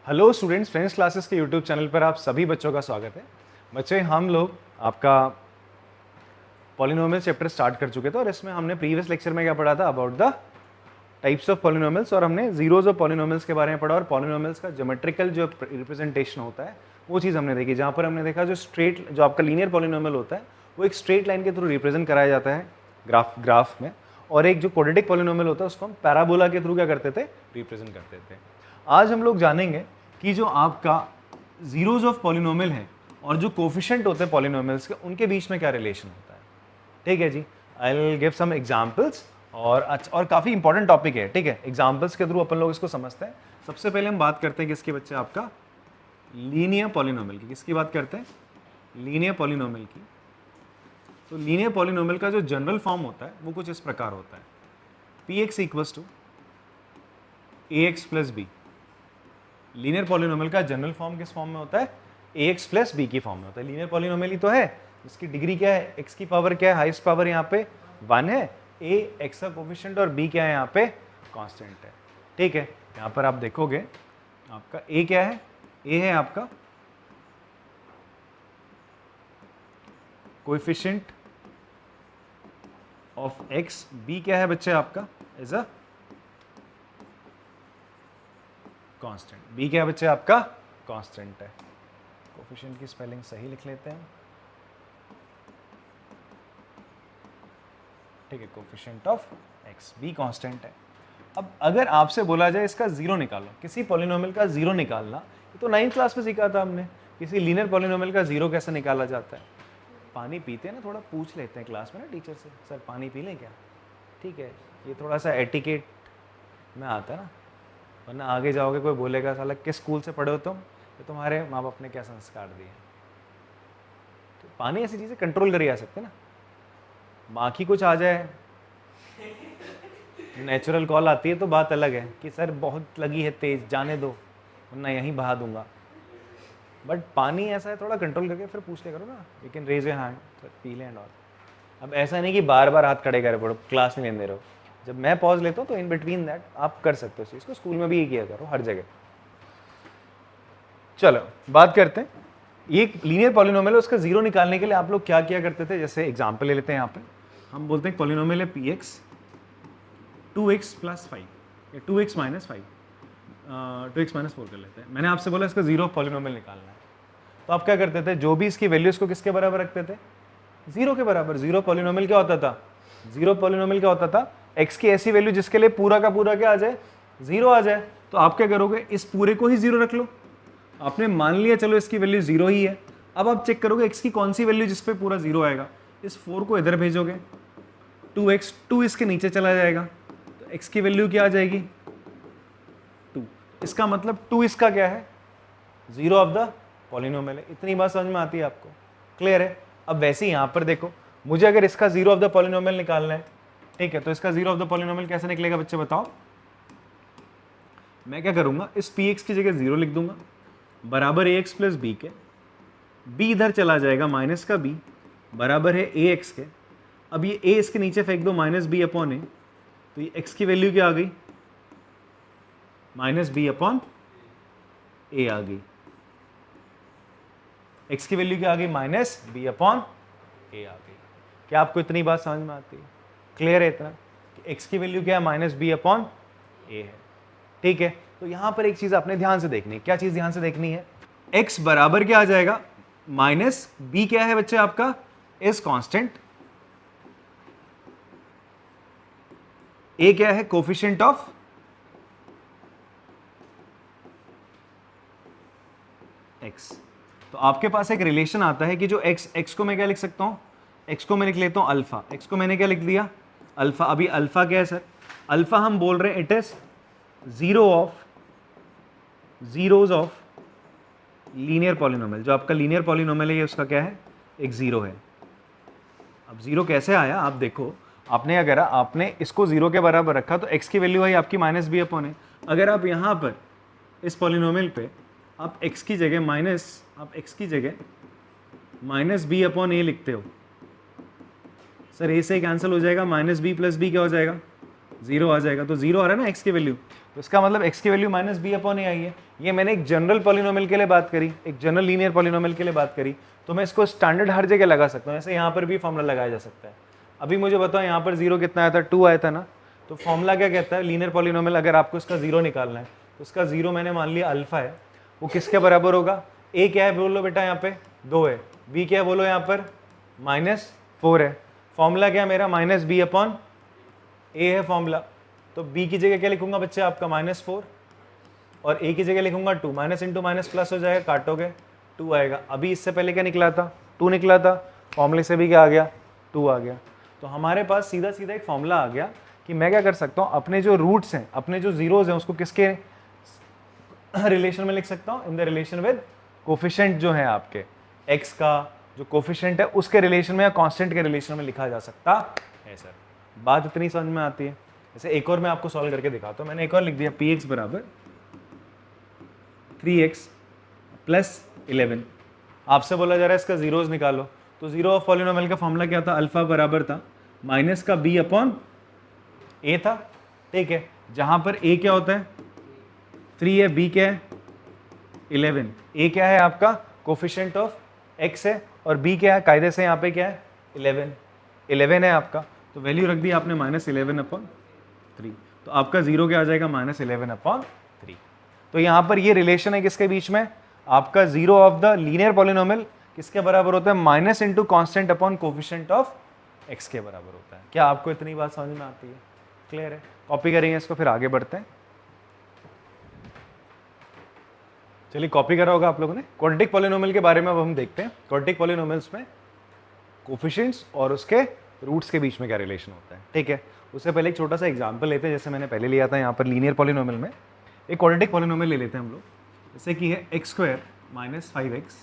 Hello students, friends classes के YouTube channel पर आप सभी बच्चों का स्वागत है। बच्चे, हम लोग आपका पॉलिनोमियल चैप्टर स्टार्ट कर चुके थे और इसमें हमने प्रीवियस लेक्चर में क्या पढ़ा था, about the types of polynomials, और हमने जीरोज ऑफ पॉलिनोमियल्स के बारे में पढ़ा और पॉलिनोमियल्स का ज्योमेट्रिकल जो रिप्रेजेंटेशन होता है वो चीज़ हमने देखी, जहाँ पर हमने देखा जो आपका लीनियर पॉलिनोमियल होता है वो एक स्ट्रेट लाइन के थ्रू रिप्रेजेंट कराया जाता है ग्राफ में, और एक जो क्वाड्रेटिक पॉलिनोमियल होता है उसको हम पैराबोला के थ्रू क्या करते थे, रिप्रेजेंट करते थे। आज हम लोग जानेंगे कि जो आपका जीरोज ऑफ पॉलिनोमियल है और जो कोफिशिएंट होते हैं पॉलिनोमियल्स के, उनके बीच में क्या रिलेशन होता है। ठीक है जी, I will give some examples, और काफ़ी इंपॉर्टेंट टॉपिक है। ठीक है, एग्जांपल्स के थ्रू अपन लोग इसको समझते हैं। सबसे पहले हम बात करते हैं किसके बच्चे, आपका लीनियर पॉलिनोमियल की। किसकी बात करते हैं, लीनियर पॉलिनोमियल की। तो लीनियर पॉलिनोमियल का जो जनरल फॉर्म होता है वो कुछ इस प्रकार होता है, p x equals to a x plus b. Linear polynomial का जनरल फॉर्म किस फॉर्म में होता है, ए एक्स प्लस बी की फॉर्म में होता है। लीनियर पॉलिनोमियल ही तो है, इसकी डिग्री क्या है, एक्स की पावर क्या है, हाईएस्ट पावर यहाँ पे 1 है, ए एक्स का कोफिशिएंट और बी क्या है यहाँ पे, कांस्टेंट है। ठीक है, यहाँ पर आप देखोगे आपका ए क्या है, ए है आपका कोएफिशिएंट ऑफ एक्स, बी क्या है बच्चे आपका एज अ कांस्टेंट। बी क्या है बच्चे आपका, कांस्टेंट है। कोफिशिएंट की स्पेलिंग सही लिख लेते हैं। ठीक है, coefficient of x, be constant है। अब अगर आपसे बोला जाए इसका जीरो निकालो, किसी पॉलिनोमियल का जीरो निकालना, ये तो 9th क्लास में सीखा था हमने, किसी लीनियर पॉलिनोमियल का जीरो कैसे निकाला जाता है। पानी पीते हैं ना, थोड़ा पूछ लेते हैं क्लास में ना टीचर से, सर पानी पी लें क्या। ठीक है, ये थोड़ा सा एटिकेट में आता है ना, वरना आगे जाओगे कोई बोलेगा साला किस स्कूल से पढ़े हो तुम, तो तुम्हारे माँ बाप ने क्या संस्कार दिए। तो पानी ऐसी चीज़ें कंट्रोल करी जा सकते ना, माँ की कुछ आ जाए, नेचुरल कॉल आती है तो बात अलग है कि सर बहुत लगी है तेज, जाने दो वरना यहीं बहा दूंगा। बट पानी ऐसा है, थोड़ा कंट्रोल करके फिर पूछ ले करो ना, you can raise your hand, sir पी लें एंड ऑल। अब ऐसा नहीं कि बार बार हाथ खड़े करे पड़ो, क्लास में लेने दे रहे हो, जब मैं पॉज लेता हूँ तो इन बिटवीन दैट आप कर सकते हो इस चीज़ को, स्कूल में भी ये किया करो हर जगह। चलो बात करते हैं, ये लीनियर पॉलिनोमियल है, उसका जीरो निकालने के लिए आप लोग क्या किया करते थे। जैसे एग्जांपल ले लेते हैं, यहाँ पे हम बोलते हैं पॉलिनोमियल है पी एक्स 2x प्लस 5 या 2x माइनस 5, 2x माइनस 4 कर लेते हैं। मैंने आपसे बोला इसका जीरो पॉलिनोमियल निकालना है, तो आप क्या करते थे, जो भी इसकी वैल्यू इसको किसके बराबर रखते थे, जीरो के बराबर। जीरो पॉलिनोमियल क्या होता था, जीरो पॉलिनोमियल क्या होता था, x की ऐसी वैल्यू जिसके लिए पूरा का पूरा क्या आ जाए, जीरो आ जाए। तो आप क्या करोगे, इस पूरे को ही जीरो रख लो। आपने मान लिया चलो इसकी वैल्यू जीरो ही है, अब आप चेक करोगे x की कौन सी वैल्यू जिस पे पूरा जीरो आएगा, इस 4 को इधर भेजोगे, 2x 2 इसके नीचे चला जाएगा, तो x की वैल्यू क्या आ जाएगी 2। इसका मतलब 2 इसका क्या है, जीरो ऑफ द पॉलिनोमियल है। इतनी बात समझ में आती है आपको, क्लियर है। अब वैसे ही यहाँ पर देखो, मुझे अगर इसका जीरो ऑफ द पॉलिनोमियल निकालना है, ठीक है, तो इसका जीरो ऑफ द पॉलिनोमियल कैसे निकलेगा बच्चे बताओ। मैं क्या करूंगा, इस पी एक्स की जगह जीरो लिख दूंगा, बराबर ए एक्स प्लस बी के, बी इधर चला जाएगा माइनस का बी, बराबर है ए एक्स के। अब ये ए इसके नीचे फेंक दो, माइनस बी अपॉन ए, तो ये एक्स की वैल्यू क्या आ गई, माइनस बी अपॉन ए आ गई। एक्स की वैल्यू क्या आ गई, माइनस बी अपॉन ए आ गई। क्या आपको इतनी बात समझ में आती है, क्लियर है इतना कि एक्स की वैल्यू क्या है, माइनस बी अपॉन ए है। ठीक है, तो यहां पर एक चीज आपने ध्यान से देखनी है। क्या चीज ध्यान से देखनी है, x बराबर क्या आ जाएगा, माइनस बी क्या है बच्चे आपका, इज कांस्टेंट, ए क्या है, कोफिशिएंट ऑफ x। तो आपके पास एक रिलेशन आता है कि जो x को मैं क्या लिख सकता हूं, x को मैं लिख लेता हूं अल्फा, x को मैंने क्या लिख दिया, अल्फा। अभी अल्फा क्या है सर, अल्फा हम बोल रहे हैं it is zeros of linear polynomial. जो आपका लीनियर पॉलिनोमियल है ये उसका क्या है, एक जीरो है। अब जीरो कैसे आया आप देखो, आपने अगर आपने इसको जीरो के बराबर रखा तो x की वैल्यू आई आपकी माइनस बी अपॉन है। अगर आप यहाँ पर इस पॉलिनोमियल पे आप x की जगह माइनस बी अपॉन ए लिखते हो, सर ए से कैंसिल हो जाएगा, माइनस बी प्लस बी क्या हो जाएगा, 0 आ जाएगा, तो 0 आ रहा है ना x की वैल्यू, तो इसका मतलब x की वैल्यू माइनस बी अपॉन ए आई है। ये मैंने एक जनरल पॉलिनोमियल के लिए बात करी, एक जनरल लीनियर पॉलिनोमियल के लिए बात करी, तो मैं इसको स्टैंडर्ड हर जगह लगा सकता हूँ, ऐसे यहाँ पर भी फॉर्मूला लगाया जा सकता है। अभी मुझे बताओ यहाँ पर 0 कितना आया था, 2 आया था ना, तो फॉर्मूला क्या कहता है लीनियर पॉलिनोमियल, अगर आपको इसका 0 निकालना है तो उसका 0 मैंने मान लिया अल्फा है, वो किसके बराबर होगा, a क्या है बोलो बेटा, यहाँ पे 2 है, b क्या है बोलो यहाँ पर -4 है, फॉर्मूला क्या है मेरा -b अपॉन a है फॉर्मूला, तो b की जगह क्या लिखूंगा बच्चे आपका -4 और a की जगह लिखूंगा 2, माइनस इंटू माइनस प्लस हो जाएगा, काटोगे 2 आएगा। अभी इससे पहले क्या निकला था, 2 निकला था, फॉर्मूले से भी क्या आ गया, 2 आ गया। तो हमारे पास सीधा सीधा एक फॉर्मूला आ गया कि मैं क्या कर सकता हूँ, अपने जो रूट्स हैं, अपने जो जीरोज हैं, उसको किसके रिलेशन में लिख सकता हूँ, in the relation with coefficient जो है आपके x का जो कोफिशिएंट है उसके रिलेशन में या कांस्टेंट के रिलेशन में लिखा जा सकता है सर। बात इतनी समझ में आती है। जैसे एक और मैं आपको सॉल्व करके दिखाता हूँ, मैंने एक और लिख दिया px बराबर 3x प्लस 11, आपसे बोला जा रहा है इसका जीरोज निकालो, तो जीरो ऑफ पॉलिनोमियल का फॉर्मूला क्या था, अल्फा बराबर था माइनस का b अपॉन a था, ठीक है, जहां पर a क्या होता है 3 है, b क्या है 11, a क्या है आपका कोफिशिएंट ऑफ x है और b क्या है कायदे से यहाँ पे क्या है 11 है आपका, तो वैल्यू रख दी आपने -11 अपॉन 3, तो आपका जीरो क्या आ जाएगा -11 अपॉन 3। तो यहाँ पर ये रिलेशन है किसके बीच में, आपका zero of the linear polynomial किसके बराबर होता है, minus into constant upon coefficient of x के बराबर होता है। क्या आपको इतनी बात समझ में आती है, क्लियर है? कॉपी करेंगे इसको, फिर आगे बढ़ते हैं। चलिए कॉपी करा होगा आप लोगों ने। क्वाड्रेटिक पॉलिनोमियल के बारे में अब हम देखते हैं। क्वाड्रेटिक पॉलिनोमियल्स में कोफिशिएंट्स और उसके रूट्स के बीच में क्या रिलेशन होता है, ठीक है। उससे पहले एक छोटा सा एग्जांपल लेते हैं, जैसे मैंने पहले लिया था यहाँ पर लीनियर पॉलिनोमियल में। एक क्वाड्रेटिक पॉलिनोमियल ले लेते हैं हम लोग, जैसे कि है x² - 5x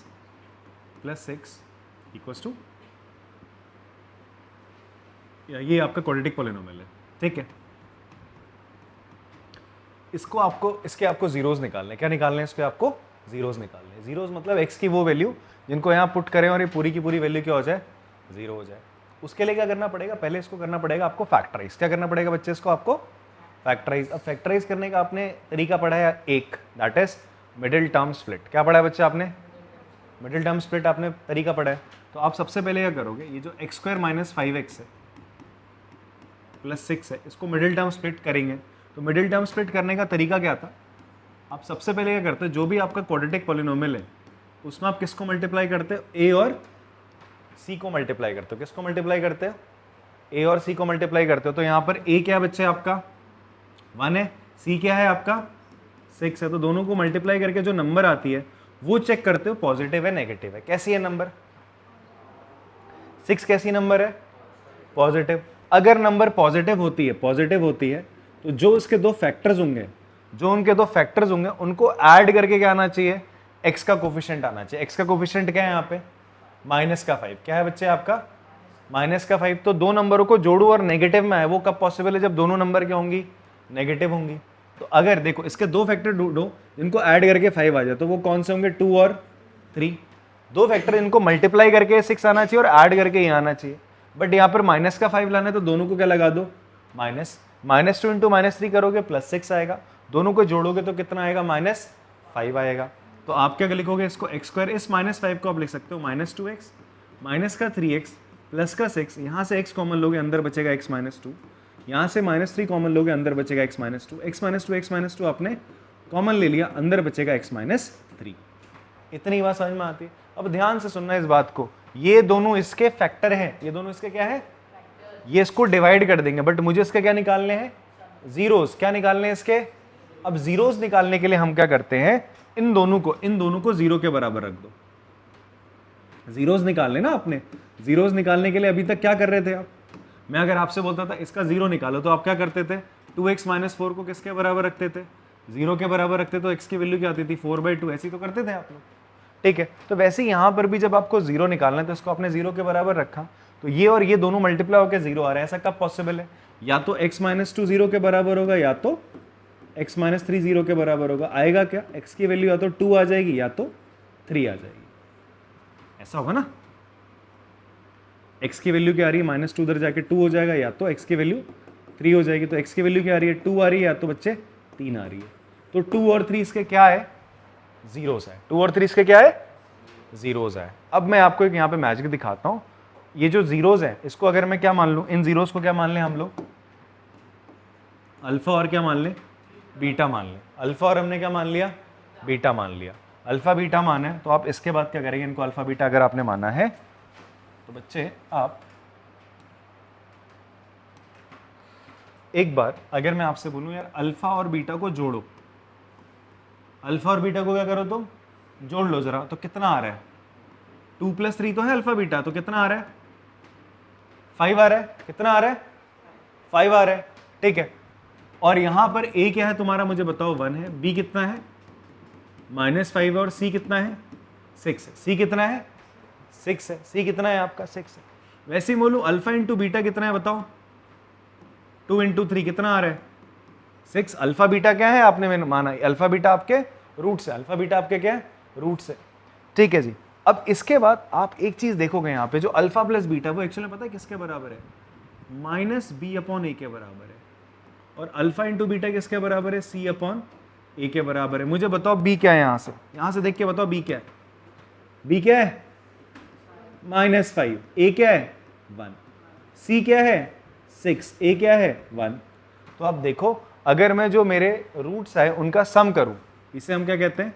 + 6 = ये आपका क्वाड्रेटिक पॉलिनोमियल है, ठीक है। इसके आपको जीरोस निकालने, क्या निकालने हैं, इसके आपको जीरोस निकालने। जीरोस मतलब x की वो वैल्यू जिनको यहाँ पुट करें और ये पूरी की पूरी वैल्यू क्या हो जाए, 0 हो जाए। उसके लिए क्या करना पड़ेगा, पहले इसको करना पड़ेगा आपको फैक्टराइज। क्या करना पड़ेगा बच्चे, इसको आपको फैक्टराइज। अब फैक्टराइज करने का आपने तरीका पढ़ा है एक, that is middle term split. क्या पढ़ा है बच्चे आपने, मिडिल टर्म स्प्लिट आपने तरीका पढ़ा है। तो आप सबसे पहले क्या करोगे, ये जो x² - 5x है प्लस 6 है, इसको मिडिल टर्म स्प्लिट करेंगे। तो मिडिल टर्म स्प्लिट करने का तरीका क्या था, आप सबसे पहले क्या करते हो, जो भी आपका क्वाड्रेटिक पॉलिनोमियल है उसमें आप किसको मल्टीप्लाई करते हो, a और c को मल्टीप्लाई करते हो। किसको मल्टीप्लाई करते हो, a और c को मल्टीप्लाई करते हो। तो यहाँ पर a क्या है बच्चे आपका 1 है, c क्या है आपका 6 है, तो दोनों को मल्टीप्लाई करके जो नंबर आती है वो चेक करते हो पॉजिटिव है नेगेटिव है। कैसी है नंबर, 6 कैसी नंबर है, पॉजिटिव। अगर नंबर पॉजिटिव होती है तो जो उसके दो फैक्टर्स होंगे उनको ऐड करके क्या आना चाहिए, x का कोफिशिएंट आना चाहिए। x का कोफिशिएंट क्या है यहाँ पे, -5। क्या है बच्चे आपका -5। तो दो नंबरों को जोड़ू और नेगेटिव में आए, वो कब पॉसिबल है, जब दोनों नंबर क्या होंगी, नेगेटिव होंगी। तो अगर देखो इसके दो फैक्टर ढूंढो जिनको ऐड करके 5 आ जाए, तो वो कौन से होंगे, 2 और 3। दो फैक्टर इनको मल्टीप्लाई करके 6 आना चाहिए और ऐड करके ये आना चाहिए। बट यहाँ पर -5 लाना है, तो दोनों को क्या लगा दो, -2 इंटू -3 करोगे +6 आएगा, दोनों को जोड़ोगे तो कितना आएगा, -5 आएगा। तो आप क्या लिखोगे इसको, x², इस -5 को आप लिख सकते हो -2x माइनस का 3x प्लस का 6, यहाँ से x कॉमन लोगे अंदर बचेगा x -2, यहाँ से -3 कॉमन लोगे अंदर बचेगा x -2 आपने कॉमन ले लिया, अंदर बचेगा x -3। इतनी बात समझ में आती है। अब ध्यान से सुनना इस बात को, ये दोनों इसके फैक्टर हैं, ये दोनों इसके क्या है, ये इसको डिवाइड कर देंगे, बट मुझे इसके क्या निकालने हैं, जीरोस। क्या निकालने हैं इसके, अब जीरोस निकालने के लिए हम क्या करते हैं, इन दोनों को 0 के बराबर रख दो। जीरोस निकालने ना आपने, जीरोस निकालने के लिए अभी तक क्या कर रहे थे आप, मैं अगर आपसे बोलता था इसका 0 निकालो, तो आप क्या करते थे, 2x - 4 को किसके बराबर रखते थे, 0 के बराबर रखते, तो x की वैल्यू क्या आती थी, 4/2। ऐसी तो करते थे आप लोग, ठीक है। तो वैसे ही यहाँ पर भी जब आपको 0 निकालना है तो इसको आपने 0 के बराबर रखा, तो ये और ये दोनों मल्टीप्लाई होकर 0 आ रहा है। ऐसा कब पॉसिबल है, या तो x -2 0 के बराबर होगा, या तो x -3 0 के बराबर होगा। आएगा क्या, x की वैल्यू या तो 2 आ जाएगी या तो 3 आ जाएगी, ऐसा होगा ना। x की वैल्यू क्या आ रही है, -2 उधर जाके 2 हो जाएगा, या तो x की वैल्यू 3 हो जाएगी, तो x की वैल्यू क्या आ रही है, 2 आ रही है, या तो बच्चे 3 आ रही है। तो 2 और 3 इसके क्या है, जीरोस है। 2 और 3 इसके क्या है, जीरोस है। अब मैं आपको एक यहाँ पे मैजिक दिखाता हूँ। ये जो जीरोस है इसको अगर मैं क्या मान लूँ, इन जीरोस को क्या मान लें हम लोग, अल्फा और क्या मान लें, बीटा मान लें। अल्फा और हमने क्या मान लिया, बीटा मान लिया। अल्फा बीटा माना है तो आप इसके बाद क्या करेंगे, इनको अल्फा बीटा अगर आपने माना है तो बच्चे आप एक बार अगर मैं आपसे बोलूं यार अल्फा और बीटा को जोड़ो, अल्फा और बीटा को क्या करो तुम, जोड़ लो जरा, तो कितना आ रहा है, 2 + 3 तो है अल्फा बीटा, तो कितना आ रहा है, 5 आ रहा है। कितना आ रहा है, 5 आ रहा है, ठीक है। और यहां पर a क्या है तुम्हारा, मुझे बताओ, 1 है। b कितना है, -5, और c कितना है, 6 है। c कितना है, 6 है। c कितना है आपका, 6 है। वैसे ही बोलूं अल्फा इंटू बीटा कितना है बताओ, 2 × 3 कितना आ रहा है, 6। अल्फा बीटा क्या है, आपने माना अल्फा बीटा आपके रूट्स है, अल्फा बीटा आपके क्या है, रूट्स है, ठीक है जी। अब इसके बाद आप एक चीज देखोगे यहाँ पे, जो अल्फा प्लस बीटा वो एक्चुअली पता है किसके बराबर है, -b/a के बराबर है। और अल्फा इंटू बीटा किसके बराबर है, c/a के बराबर है। मुझे बताओ b क्या है, यहाँ से देख के बताओ b क्या है, b क्या है, -5, a क्या है, 1, c क्या है, 6, a क्या है, 1। तो आप देखो अगर मैं जो मेरे रूट्स है उनका सम करूं, इसे हम क्या कहते हैं,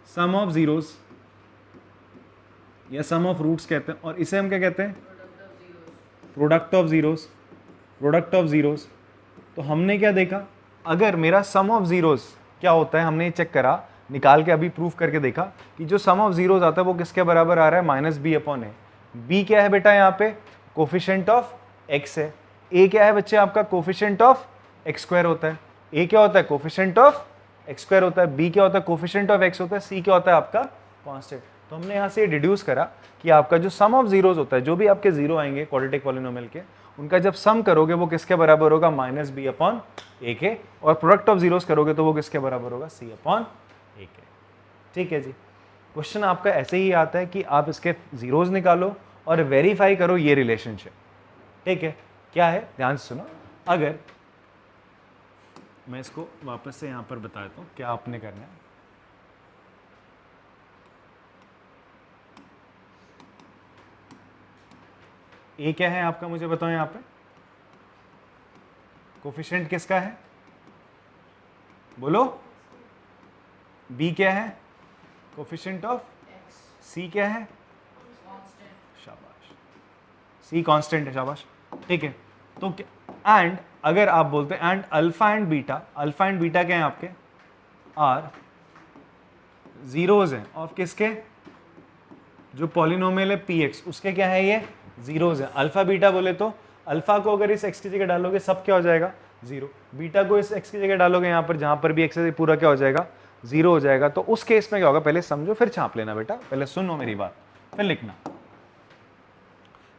सम ऑफ जीरोस या सम ऑफ रूट्स कहते हैं। और इसे हम क्या कहते हैं, product of zeros, product of zeros. तो हमने क्या देखा, अगर मेरा सम ऑफ जीरोस क्या होता है, हमने चेक करा, निकाल के अभी प्रूफ करके देखा कि जो सम ऑफ जीरोस आता है वो किसके बराबर आ रहा है, -b/a। b क्या है बेटा, यहाँ पे कोफिशिएंट ऑफ x है। a क्या है बच्चे आपका, कोफिशिएंट ऑफ x² होता है। a क्या होता है, कोफिशिएंट ऑफ x² होता है। b क्या होता है, कोफिशिएंट ऑफ x होता है। c क्या होता है आपका, कांस्टेंट। तो हमने यहाँ से डिड्यूस करा कि आपका जो सम ऑफ जीरोस होता है, जो भी आपके जीरो आएंगे क्वाड्रेटिक पॉलिनोमियल के, उनका जब सम करोगे वो किसके बराबर होगा, -b/a के। और प्रोडक्ट ऑफ जीरोस करोगे तो वो किसके बराबर होगा, c/a के। ठीक है जी। क्वेश्चन आपका ऐसे ही आता है कि आप इसके जीरोस निकालो और वेरीफाई करो ये रिलेशनशिप, ठीक है। क्या है, ध्यान से सुनो। अगर मैं इसको वापस से यहां पर बता देता हूं क्या आपने करना है। ए क्या है आपका, मुझे बताओ यहां पे कोफिशिएंट किसका है, बोलो। बी क्या है, कोफिशिएंट ऑफ। सी क्या है, शाबाश, सी कांस्टेंट है, शाबाश, ठीक है। तो एंड अगर आप बोलते हैं and alpha and beta, alpha and beta क्या है आपके, आर जीरोज हैं ऑफ किसके, जो पॉलिनोमियल है px, उसके क्या है, ये जीरोज है। अल्फा बीटा बोले तो अल्फा को अगर इस x की जगह डालोगे सब क्या हो जाएगा, जीरो। बीटा को इस x की जगह डालोगे यहाँ पर, जहां पर भी x है पूरा क्या हो जाएगा, जीरो हो जाएगा। तो उस केस में क्या होगा, पहले समझो फिर छाप लेना बेटा, पहले सुनो मेरी बात फिर लिखना।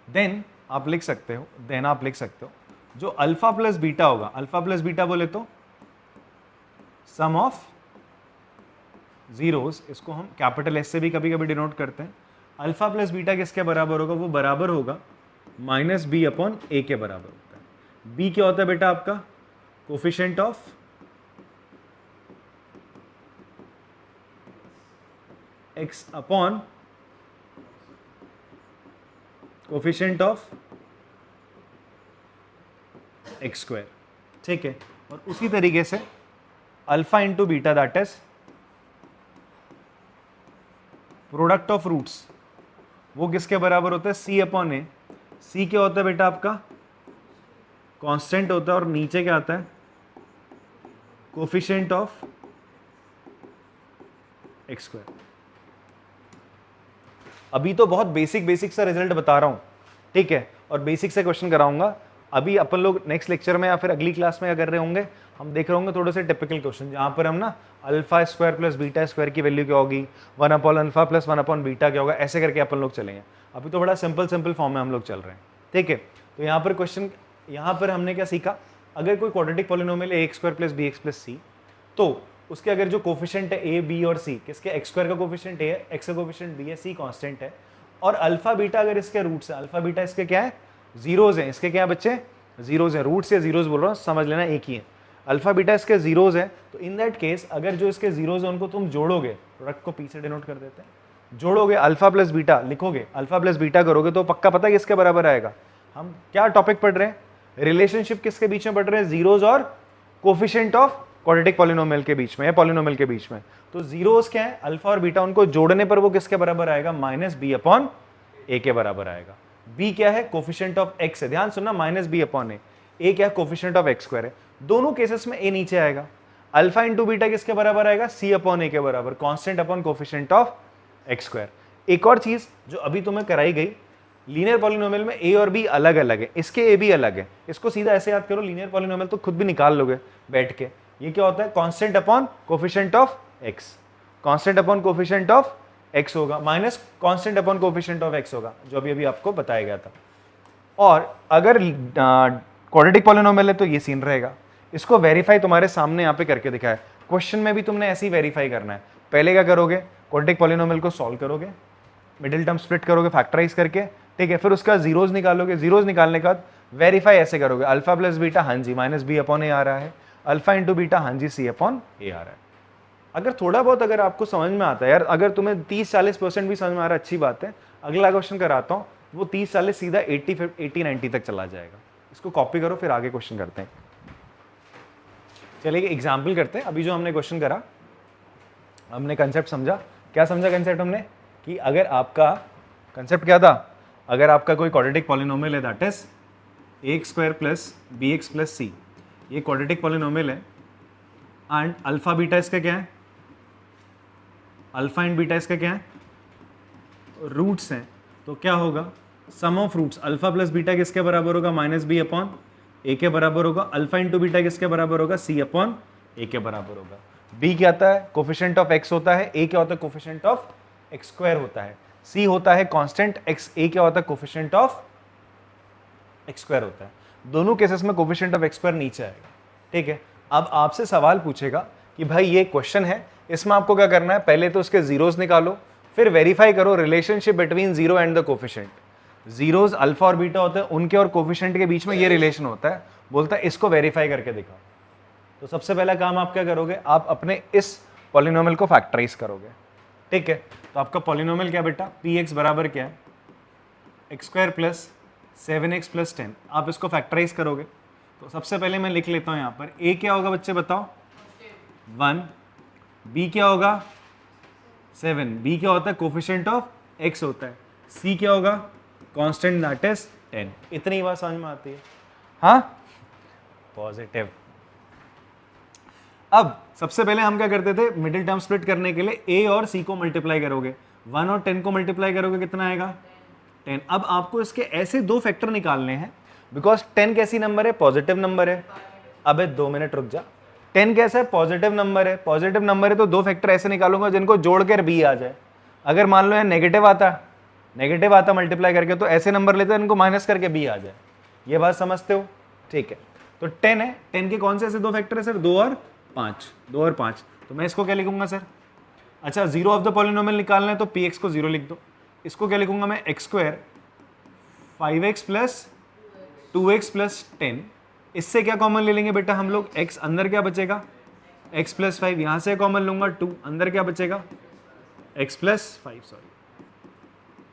देन आप लिख सकते हो, देन आप लिख सकते हो जो अल्फा प्लस बीटा होगा, अल्फा प्लस बीटा बोले तो सम ऑफ जीरोस, इसको हम कैपिटल एस से भी कभी कभी डिनोट करते हैं। अल्फा प्लस बीटा किसके बराबर होगा, वो बराबर होगा -b/a के बराबर होता है। b क्या होता है बेटा आपका, coefficient of x upon coefficient of x², ठीक है। और उसी तरीके से alpha into beta that is product of roots, वो किसके बराबर होता है, c/a। c क्या होता है बेटा आपका, कांस्टेंट होता है। और नीचे क्या आता है, कोफिशिएंट ऑफ x²। अभी तो बहुत बेसिक सा रिजल्ट बता रहा हूं, ठीक है, और बेसिक से क्वेश्चन कराऊंगा। अभी अपन लोग नेक्स्ट लेक्चर में या फिर अगली क्लास में क्या कर रहे होंगे, हम देख रहे होंगे थोड़े से टिपिकल क्वेश्चन, जहां पर हम ना α² प्लस β² की वैल्यू क्या होगी, 1/α प्लस 1/β क्या होगा, ऐसे करके अपन लोग चलेंगे। अभी तो बड़ा सिंपल फॉर्म में हम लोग चल रहे हैं, ठीक है। तो यहाँ पर क्वेश्चन, यहाँ पर हमने क्या सीखा, अगर कोई क्वाड्रेटिक पॉलिनोमियल है ax² plus bx plus c, तो उसके अगर जो कोफिशिएंट है a, b और c, किसके x² का कोफिशिएंट a है, x का कोफिशिएंट b है, c कांस्टेंट है, और अल्फा बीटा अगर इसके रूट्स है, अल्फा बीटा इसके क्या है, जीरोज हैं, इसके क्या है बच्चे, जीरोज है, रूट्स या जीरोज बोल रहा हूँ, समझ लेना एक ही है। अल्फा बीटा इसके जीरोज है, तो इन दैट केस अगर जो इसके जीरोज है उनको तुम जोड़ोगे, प्रोडक्ट को पी से डिनोट कर देते हैं, जोड़ोगे अल्फा प्लस बीटा लिखोगे, अल्फा प्लस बीटा करोगे तो पक्का पता है किसके बराबर आएगा। हम क्या टॉपिक पढ़ रहे हैं, रिलेशनशिप किसके बीच में पढ़ रहे हैं, जीरोज और कोफिशिएंट ऑफ क्वाड्रेटिक पॉलिनोमियल के बीच में या पॉलिनोमियल के बीच में। तो जीरोज क्या है, अल्फा और बीटा, उनको जोड़ने पर वो किसके बराबर आएगा, माइनस बी अपॉन ए के बराबर आएगा। बी क्या है, कोफिशिएंट ऑफ एक्स है, ध्यान सुनना, माइनस बी अपॉन ए क्या है, कोफिशिएंट ऑफ एक्स स्क्वायर है। दोनों केसेस में ए नीचे आएगा। अल्फा इंटू बीटा किसके बराबर आएगा, सी अपॉन ए के बराबर, constant upon coefficient of x square. एक और चीज जो अभी तुम्हें कराई गई, लीनियर पॉलिनोमियल में ए और बी अलग अलग है, इसके ए भी अलग है। इसको सीधा ऐसे याद करो, लीनियर पॉलिनोमियल तो खुद भी निकाल लोगे बैठ के। ये क्या होता है, constant upon coefficient of x, constant upon coefficient of x होगा minus constant upon coefficient of x होगा, जो अभी अभी आपको बताया गया था। और अगर क्वाड्रेटिक पॉलिनोमियल है तो ये सीन रहेगा। इसको वेरीफाई तुम्हारे सामने यहाँ पे करके दिखाया है, क्वेश्चन में भी तुमने ऐसे ही वेरीफाई करना है। पहले क्या करोगे, क्वाड्रेटिक पॉलिनोमियल को सॉल्व करोगे, मिडिल टर्म स्प्लिट करोगे फैक्टराइज करके, ठीक है, फिर उसका जीरोज निकालोगे, जीरोज निकालने के बाद वेरीफाई ऐसे करोगे, अल्फा प्लस बीटा हाँ जी माइनस बी अपॉन ए आ रहा है, अल्फा इंटू बीटा हाँ जी सी अपॉन ए आ रहा है। अगर थोड़ा बहुत अगर आपको समझ में आता है यार, अगर तुम्हें 30-40% भी समझ में आ रहा है, अच्छी बात है। अगला क्वेश्चन कराता हूँ, वो 30-40 सीधा 80-90 तक चला जाएगा। इसको कॉपी करो, फिर आगे क्वेश्चन करते हैं। चलिए एग्जाम्पल करते हैं। अभी जो हमने क्वेश्चन करा, हमने कंसेप्ट समझा। क्या समझा कंसेप्ट हमने, कि अगर आपका कंसेप्ट क्या था, अगर आपका कोई क्वाड्रेटिक पॉलिनोमियल है that is x square plus B x plus c, ये क्वाड्रेटिक पॉलिनोमियल है एंड अल्फा बीटा इसका क्या है, अल्फा एंड बीटा इसका क्या है, रूट्स हैं। तो क्या होगा, sum of roots alpha plus beta किसके बराबर होगा, माइनस बी अपॉन ए के बराबर होगा। अल्फा इंटू बीटा किसके बराबर होगा, सी अपॉन ए के बराबर होगा। बी क्या आता है, कोफिशिएंट ऑफ एक्स होता है, ए क्या होता है, कोफिशिएंट ऑफ एक्स स्क्वायर होता है, सी होता है कांस्टेंट एक्स, ए क्या होता है, कोफिशिएंट ऑफ एक्स स्क्वायर होता है। दोनों केसेस में कोफिशिएंट ऑफ एक्स स्क्वायर नीचे आएगा, ठीक है। अब आपसे सवाल पूछेगा कि भाई ये क्वेश्चन है, इसमें आपको क्या करना है, पहले तो उसके जीरोस निकालो, फिर वेरीफाई करो relationship between zero and the coefficient. Zeros alpha और बीटा होते हैं, उनके और कोफिशिएंट के बीच में ये रिलेशन होता है। बोलता है इसको वेरीफाई करके दिखाओ। तो सबसे पहला काम आप क्या करोगे, आप अपने इस पॉलिनोमियल को फैक्टराइज करोगे, ठीक है। तो आपका पॉलिनोमियल क्या बेटा, पी एक्स बराबर क्या है, x square plus 7x plus 10। आप इसको फैक्टराइज करोगे। तो सबसे पहले मैं लिख लेता हूँ यहाँ पर, a क्या होगा बच्चे बताओ, 1, b क्या होगा 7, b क्या होता है, कोफिशिएंट ऑफ x होता है, c क्या होगा, कांस्टेंट दैट इज 10। इतनी बात समझ में आती है, हाँ, पॉजिटिव। अब सबसे पहले हम क्या करते थे, मिडिल टर्म स्प्लिट करने के लिए a और c को मल्टीप्लाई करोगे, 1 और 10 को मल्टीप्लाई करोगे, कितना आएगा 10। अब आपको इसके ऐसे दो फैक्टर निकालने हैं, बिकॉज 10 कैसी नंबर है, पॉजिटिव नंबर है। अबे 2 मिनट रुक जा, 10 कैसा है, पॉजिटिव नंबर है। पॉजिटिव नंबर है तो दो फैक्टर ऐसे निकालूंगा जिनको जोड़कर बी आ जाए। अगर मान लो यार नेगेटिव आता मल्टीप्लाई करके, तो ऐसे नंबर लेते हैं इनको माइनस करके बी आ जाए। ये बात समझते हो, ठीक है। तो 10 है, 10 के कौन से ऐसे दो फैक्टर है सर, 2 और 5। तो मैं इसको क्या लिखूंगा सर, अच्छा जीरो ऑफ द पॉलिनोमियल निकालना है तो पी एक्स को जीरो लिख दो। इसको क्या लिखूंगा मैं, x square 5x plus 2x plus 10। इससे क्या कॉमन ले लेंगे बेटा हम लोग, x अंदर क्या बचेगा, x प्लस 5, यहाँ से कॉमन लूंगा 2, अंदर क्या बचेगा, x प्लस 5, सॉरी,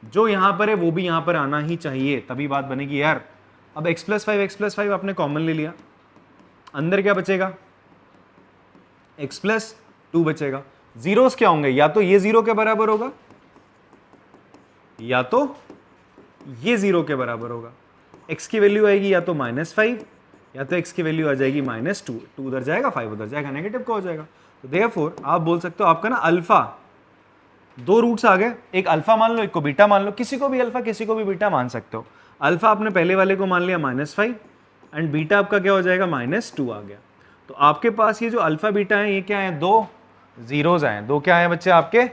जो यहाँ पर है वो भी यहाँ पर आना ही चाहिए, तभी बात बनेगी यार। अब x प्लस 5 आपने कॉमन ले लिया, अंदर क्या बचेगा, x प्लस 2 बचेगा। जीरोस क्या होंगे, या तो ये 0 के बराबर होगा या तो ये 0 के बराबर होगा। x की वैल्यू आएगी या तो -5 या तो x की वैल्यू आ जाएगी -2। 2 उधर जाएगा, 5 उधर जाएगा, नेगेटिव का हो जाएगा। तो देयरफॉर आप बोल सकते हो आपका ना अल्फा, दो रूट्स आ गए, एक अल्फा मान लो, एक को बीटा मान लो, किसी को भी अल्फा किसी को भी बीटा मान सकते हो। अल्फा आपने पहले वाले को मान लिया -5 एंड बीटा आपका क्या हो जाएगा, -2 आ गया। तो आपके पास ये जो अल्फा बीटा है, ये क्या है, दो जीरोज आए, दो क्या है बच्चे आपके,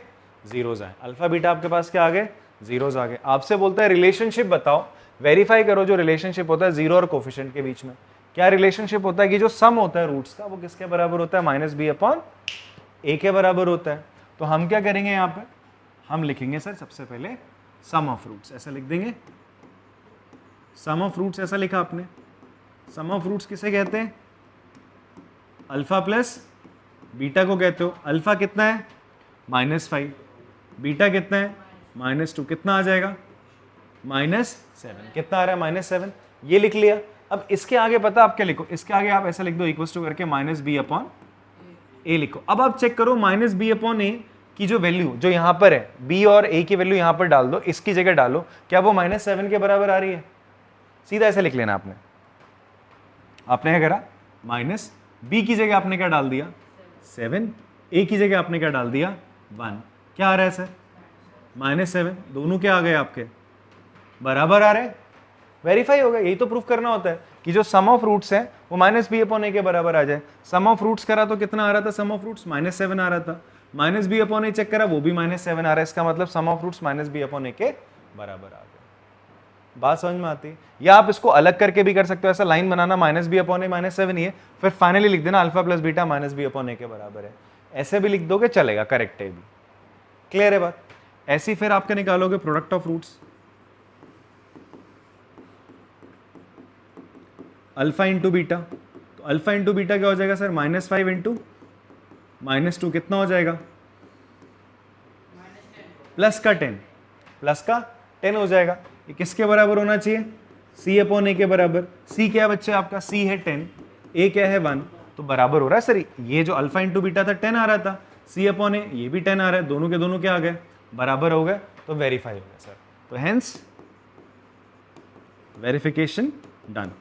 जीरोज आए। अल्फा बीटा आपके पास क्या आ गए, जीरोज आ गए। आपसे बोलता है रिलेशनशिप बताओ, वेरीफाई करो जो रिलेशनशिप होता है जीरो और कोफिशिएंट के बीच में। क्या रिलेशनशिप होता है कि जो सम होता है रूट्स का वो किसके बराबर होता है, -b/a के बराबर होता है। तो हम क्या करेंगे यहाँ पे, हम लिखेंगे सर सबसे पहले सम ऑफ रूट्स, ऐसा लिख देंगे। सम ऑफ रूट्स ऐसा लिखा आपने, सम ऑफ रूट्स किसे कहते हैं? अल्फा प्लस बीटा को कहते हो। अल्फा कितना है? -5, बीटा कितना है? -2, कितना आ जाएगा? -7। कितना आ रहा है? -7। ये लिख लिया। अब इसके आगे पता आप क्या लिखो, इसके आगे आप ऐसा लिख दो इक्वल्स टू करके -b/a लिखो। अब आप चेक करो -b/a की जो वैल्यू जो यहां पर है, b और a की वैल्यू यहां पर डाल दो, इसकी जगह डालो, क्या वो -7 के बराबर आ रही है? सीधा ऐसे लिख लेना आपने। आपने क्या करा? -b की जगह आपने क्या डाल दिया? 7, a की जगह आपने क्या डाल दिया? 1। क्या आ रहा है सर? -7। दोनों क्या आ गए आपके? बराबर आ रहे हैं। वेरीफाई हो गया। यही तो प्रूफ करना होता है कि जो सम ऑफ रूट्स है वो -b/a के बराबर आ जाए। सम ऑफ रूट्स करा तो कितना आ रहा था? सम ऑफ रूट्स -7 आ रहा था। -b/a चेक करा, वो भी -7 आ रहा है। इसका मतलब सम ऑफ रूट्स -b/a के बराबर आ गए। बात समझ में आती है? या आप इसको अलग करके भी कर सकते हो, ऐसा लाइन बनाना -b/a -7 ही है, फिर फाइनली लिख देना अल्फा प्लस बीटा -b/a के बराबर है। ऐसे भी लिख दोगे चलेगा, करेक्ट है भी। क्लियर है बात? ऐसी फिर आपके निकालोगे product of roots, alpha into beta. तो अल्फा इंटू बीटा क्या हो जाएगा सर? -5 इंटू -2 कितना हो जाएगा? प्लस का 10, प्लस का 10 हो जाएगा। ये किसके बराबर होना चाहिए? c/a के बराबर। c क्या है बच्चे आपका? c है 10, a क्या है 1, तो बराबर हो रहा है सर। ये जो अल्फा इंटू बीटा था 10 आ रहा था, c/a ये भी 10 आ रहा है, दोनों के दोनों क्या आ गए? बराबर हो गए, तो वेरीफाई हो गया सर। तो हेंस वेरिफिकेशन डन।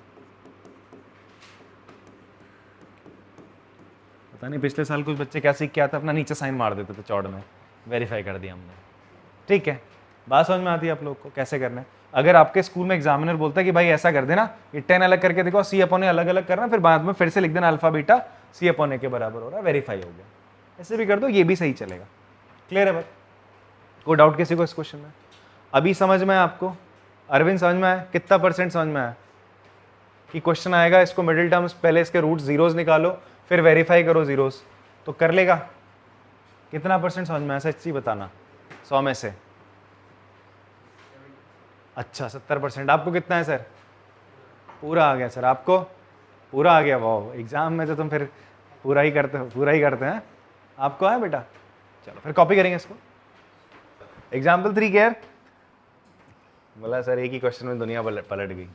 पता नहीं पिछले साल कुछ बच्चे क्या सीख के आते, अपना नीचे साइन मार देते थे चौड़ में, वेरीफाई कर दिया हमने। ठीक है, बात समझ में आती है आप लोग को कैसे करना है? अगर आपके स्कूल में एग्जामिनर बोलता है कि भाई ऐसा कर देना, ये 10 अलग करके देखो, c/a अलग अलग करना, फिर बाद में फिर से लिख देना अल्फा बीटा c/a के बराबर हो रहा है, वेरीफाई हो गया। ऐसे भी कर दो, ये भी सही चलेगा। क्लियर है बात? कोई डाउट किसी को इस क्वेश्चन में? अभी समझ में आया आपको? अरविंद समझ में आया? कितना % समझ में आया कि क्वेश्चन आएगा, इसको मिडिल टर्म्स, पहले इसके रूट जीरोस निकालो, फिर वेरीफाई करो जीरोस, तो कर लेगा? कितना % समझ में आया? सच्ची बताना, 100 में से। अच्छा 70%। आपको कितना है सर? पूरा आ गया सर, आपको पूरा आ गया। वाह, एग्जाम में तो तुम फिर पूरा ही करते हो, पूरा ही करते हैं। आपको है बेटा? चलो फिर कॉपी करेंगे इसको। Example 3 care. बोला सर एक ही क्वेश्चन में दुनिया पलट गई।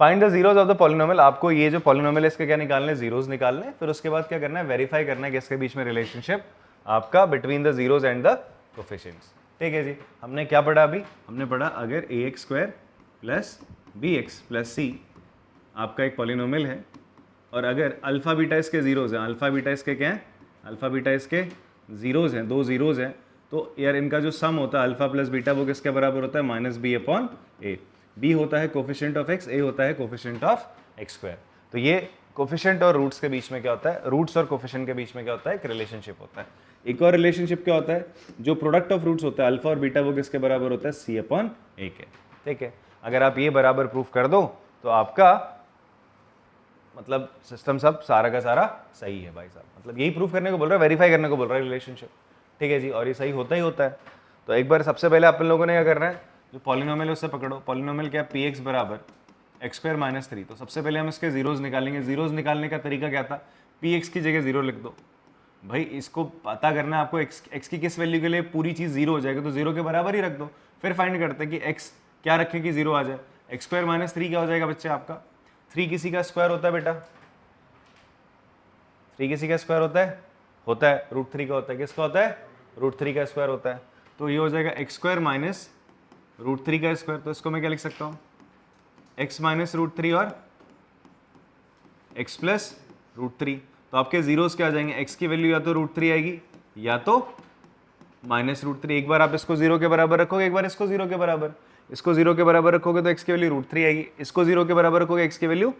Find the zeros of the polynomial. आपको ये जो पॉलिनोमियल है इसके क्या निकालने? जीरोस निकालने। फिर उसके बाद क्या करना है? वेरीफाई करना है कि इसके बीच में रिलेशनशिप आपका between the zeros and the coefficients. ठीक है जी। हमने क्या पढ़ा अभी? हमने पढ़ा अगर ax² plus bx plus c आपका एक पॉलिनोमियल है, और अगर अल्फा बीटा इसके जीरोस हैं, अल्फा बीटा इसके क्या है? अल्फा बीटा इसके जीरोस हैं, 2 जीरोस हैं, तो यार इनका जो सम होता है अल्फा प्लस बीटा वो किसके बराबर होता है? -b/a। b होता है कोफिशिएंट ऑफ x, a होता है कोफिशिएंट ऑफ x²। तो ये कोफिशिएंट और रूट्स के बीच में क्या होता है? रूट्स और कोफिशिएंट के बीच में क्या होता है? एक रिलेशनशिप होता है। एक और रिलेशनशिप क्या होता है? जो प्रोडक्ट ऑफ रूट्स होता है अल्फा और बीटा वो किसके बराबर होता है? c/a के। ठीक है, अगर आप ये बराबर प्रूफ कर दो तो आपका मतलब सिस्टम सब सारा का सारा सही है भाई साहब। मतलब यही प्रूफ करने को बोल रहा है, वेरीफाई करने को बोल रहा है रिलेशनशिप। ठीक है जी, और ये सही होता ही होता है। तो एक बार सबसे पहले अपन लोगों ने क्या करना है? जो पॉलिनोमियल है उससे पकड़ो। पॉलिनोमियल क्या है? px बराबर x² - 3। तो सबसे पहले हम इसके जीरोस निकालेंगे। जीरोस निकालने का तरीका क्या था? px की जगह 0 लिख दो। भाई इसको पता करना है आपको x की किस वैल्यू के लिए पूरी चीज़ 0 हो जाएगी, तो 0 के बराबर ही रख दो। फिर फाइंड करते हैं कि x क्या रखें कि 0 आ जाए। x² - 3 क्या हो जाएगा बच्चे आपका? 3 किसी का स्क्वायर होता है बेटा? 3 किसी का स्क्वायर होता है? होता है। √3 का होता है। किसका होता है? √3 का स्क्वायर होता है। तो ये हो जाएगा x² माइनस √3 का स्क्वायर। तो इसको मैं क्या लिख सकता हूँ? x माइनस √3 और x प्लस √3। तो आपके जीरोस क्या आ जाएंगे? x की वैल्यू या तो √3 आएगी या तो -√3। एक बार आप इसको 0 के बराबर रखोगे, एक बार इसको 0 के बराबर। इसको 0 के बराबर रखोगे तो x की वैल्यू √3 आएगी, इसको 0 के बराबर रखोगे x की वैल्यू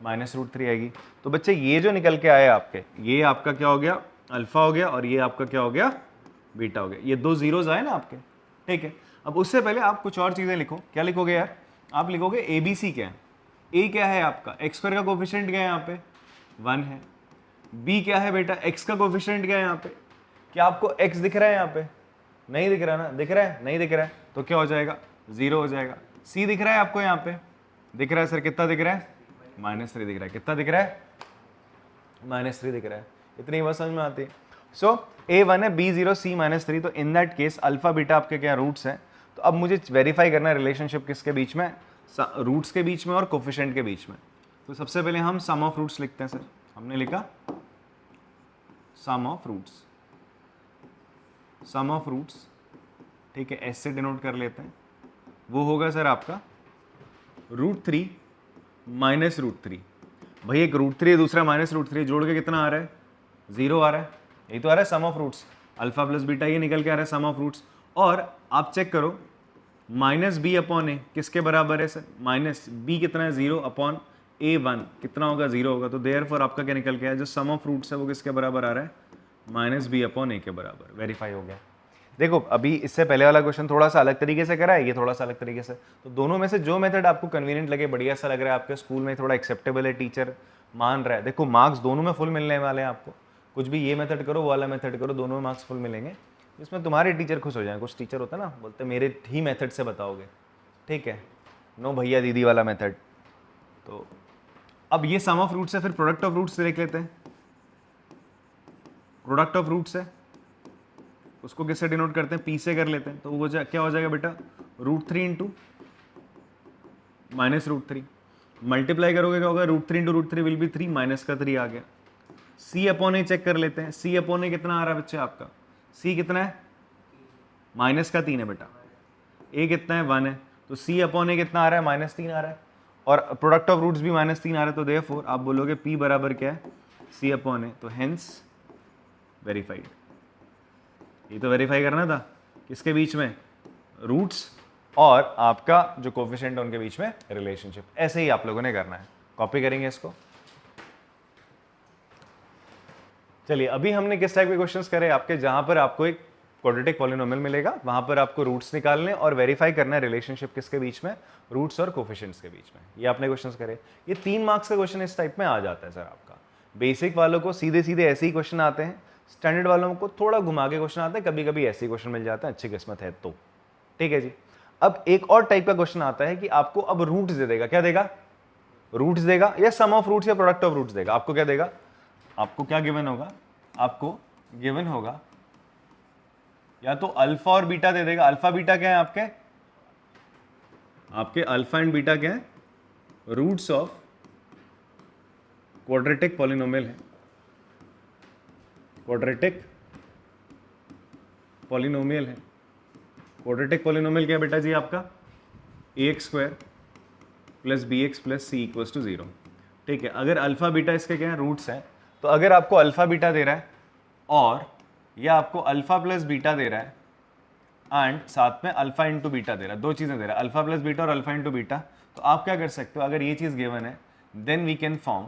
-√3 आएगी। तो बच्चे ये जो निकल के आया आपके, ये आपका क्या हो गया? अल्फा हो गया, और ये आपका क्या हो गया? बीटा हो गया। ये 2 जीरोस आए ना आपके। ठीक है, अब उससे पहले आप कुछ और चीजें लिखो। क्या लिखोगे यार? आप लिखोगे ABC क्या है? A क्या है आपका? x² का कोफिशिएंट क्या है यहाँ पे? 1 है। B क्या है बेटा? x का कोफिशिएंट क्या है यहाँ पे? क्या आपको x दिख रहा है यहाँ पे? नहीं दिख रहा ना? दिख रहा है? नहीं दिख रहा है, तो क्या हो जाएगा? 0 हो जाएगा। C दिख रहा है आपको यहाँ पे? दिख रहा है सर, कितना दिख रहा है? -3 दिख रहा है। कितना दिख रहा है? -3 दिख रहा है। इतनी बात समझ में आती है। सो A1 है, B0, C -3, तो in that case alpha beta आपके क्या रूट्स हैं। तो अब मुझे वेरीफाई करना है रिलेशनशिप किसके बीच में, रूट्स के बीच में और कोफिशिएंट के बीच में। तो सबसे पहले हम सम ऑफ रूट्स लिखते हैं सर। हमने लिखा sum of roots, sum of roots, ठीक है, एस से डिनोट कर लेते हैं। वो होगा सर आपका √3 माइनस √3। भाई एक √3 दूसरा -√3 जोड़ के कितना आ रहा है? 0 आ रहा है। यही तो आ रहा है sum of roots, alpha plus beta ये निकल के आ रहा है सम ऑफ रूट्स। और आप चेक करो -b अपॉन ए किसके बराबर है सर? -b कितना है? 0 अपॉन A1 कितना होगा? 0 होगा। तो देयरफॉर आपका क्या निकल के आया? जो सम ऑफ रूट्स है वो किसके बराबर आ रहा है? -b अपॉन ए के बराबर। वेरीफाई हो गया। देखो अभी इससे पहले वाला क्वेश्चन थोड़ा सा अलग तरीके से करा है, ये थोड़ा सा अलग तरीके से। तो दोनों में से जो मेथड आपको कन्वीनियंट लगे, बढ़िया सा लग रहा है, आपके स्कूल में थोड़ा एक्सेप्टेबल है, टीचर मान रहा है, देखो मार्क्स दोनों में फुल मिलने वाले हैं आपको। कुछ भी ये मेथड करो वो वाला मेथड करो, दोनों में मार्क्स फुल मिलेंगे, जिसमें तुम्हारे टीचर खुश हो जाए। कुछ टीचर होता है ना, बोलते मेरे ही मेथड से बताओगे, ठीक है, नो भैया दीदी वाला मेथड। तो अब ये सम ऑफ रूट्स है, फिर प्रोडक्ट ऑफ रूट्स देख लेते हैं। प्रोडक्ट ऑफ रूट्स है, उसको किससे डिनोट करते हैं? पी से कर लेते हैं। तो वो क्या हो जाएगा बेटा? √3 इंटू -√3 मल्टीप्लाई करोगे क्या होगा? √3 इंटू √3 विल बी 3, माइनस का 3 आ गया। सी अपॉन ए चेक कर लेते हैं। सी अपॉन ए कितना आ रहा है बच्चे आपका? सी कितना है? -3 है बेटा। ए कितना है? 1 है। तो सी अपॉन ए कितना आ रहा है? -3 आ रहा है। और प्रोडक्ट ऑफ रूट्स भी -3 आ रहा है। तो देयरफॉर आप बोलोगे पी बराबर क्या है? सी अपॉन ए। तो हेंस वेरीफाइड। ये तो वेरीफाई करना था किसके बीच में? रूट्स और आपका जो कोफिशिएंट है उनके बीच में रिलेशनशिप। ऐसे ही आप लोगों ने करना है। कॉपी करेंगे इसको। चलिए अभी हमने किस टाइप के क्वेश्चंस करे आपके, जहां पर आपको एक क्वाड्रेटिक पॉलिनोमियल मिलेगा, वहां पर आपको रूट्स निकालने और वेरीफाई करना है रिलेशनशिप किसके बीच में? रूट्स और कोफिशिएंट्स के बीच में। ये आपने क्वेश्चंस करे। ये 3 मार्क्स का क्वेश्चन इस टाइप में आ जाता है सर आपका। बेसिक वालों को सीधे सीधे ऐसे ही क्वेश्चन आते हैं, स्टैंडर्ड वालों को थोड़ा घुमा के क्वेश्चन आते हैं, कभी कभी ऐसे ही क्वेश्चन मिल जाते हैं, अच्छी किस्मत है तो। ठीक है जी। अब एक और टाइप का क्वेश्चन आता है कि आपको अब रूट्स दे देगा। क्या देगा? रूट्स देगा, या सम ऑफ रूट्स या प्रोडक्ट ऑफ रूट्स देगा। आपको क्या देगा? आपको क्या गिवन होगा? आपको गिवन होगा या तो अल्फा और बीटा दे देगा। अल्फा बीटा क्या है आपके? आपके अल्फा एंड बीटा क्या है? रूट्स ऑफ क्वाड्रेटिक पॉलिनोमियल है। क्वाड्रेटिक पॉलिनोमियल है। क्वाड्रेटिक पॉलिनोमियल क्या है बेटा जी आपका? ax² plus bx plus c equals to 0। ठीक है। अगर अल्फा बीटा इसके क्या है? रूट्स हैं। तो अगर आपको अल्फा बीटा दे रहा है और या आपको अल्फा प्लस बीटा दे रहा है एंड साथ में अल्फा इंटू बीटा दे रहा है, दो चीजें दे रहा है, अल्फा प्लस बीटा और अल्फा इंटू बीटा, तो आप क्या कर सकते हो? अगर ये चीज गिवन है देन वी कैन फॉर्म,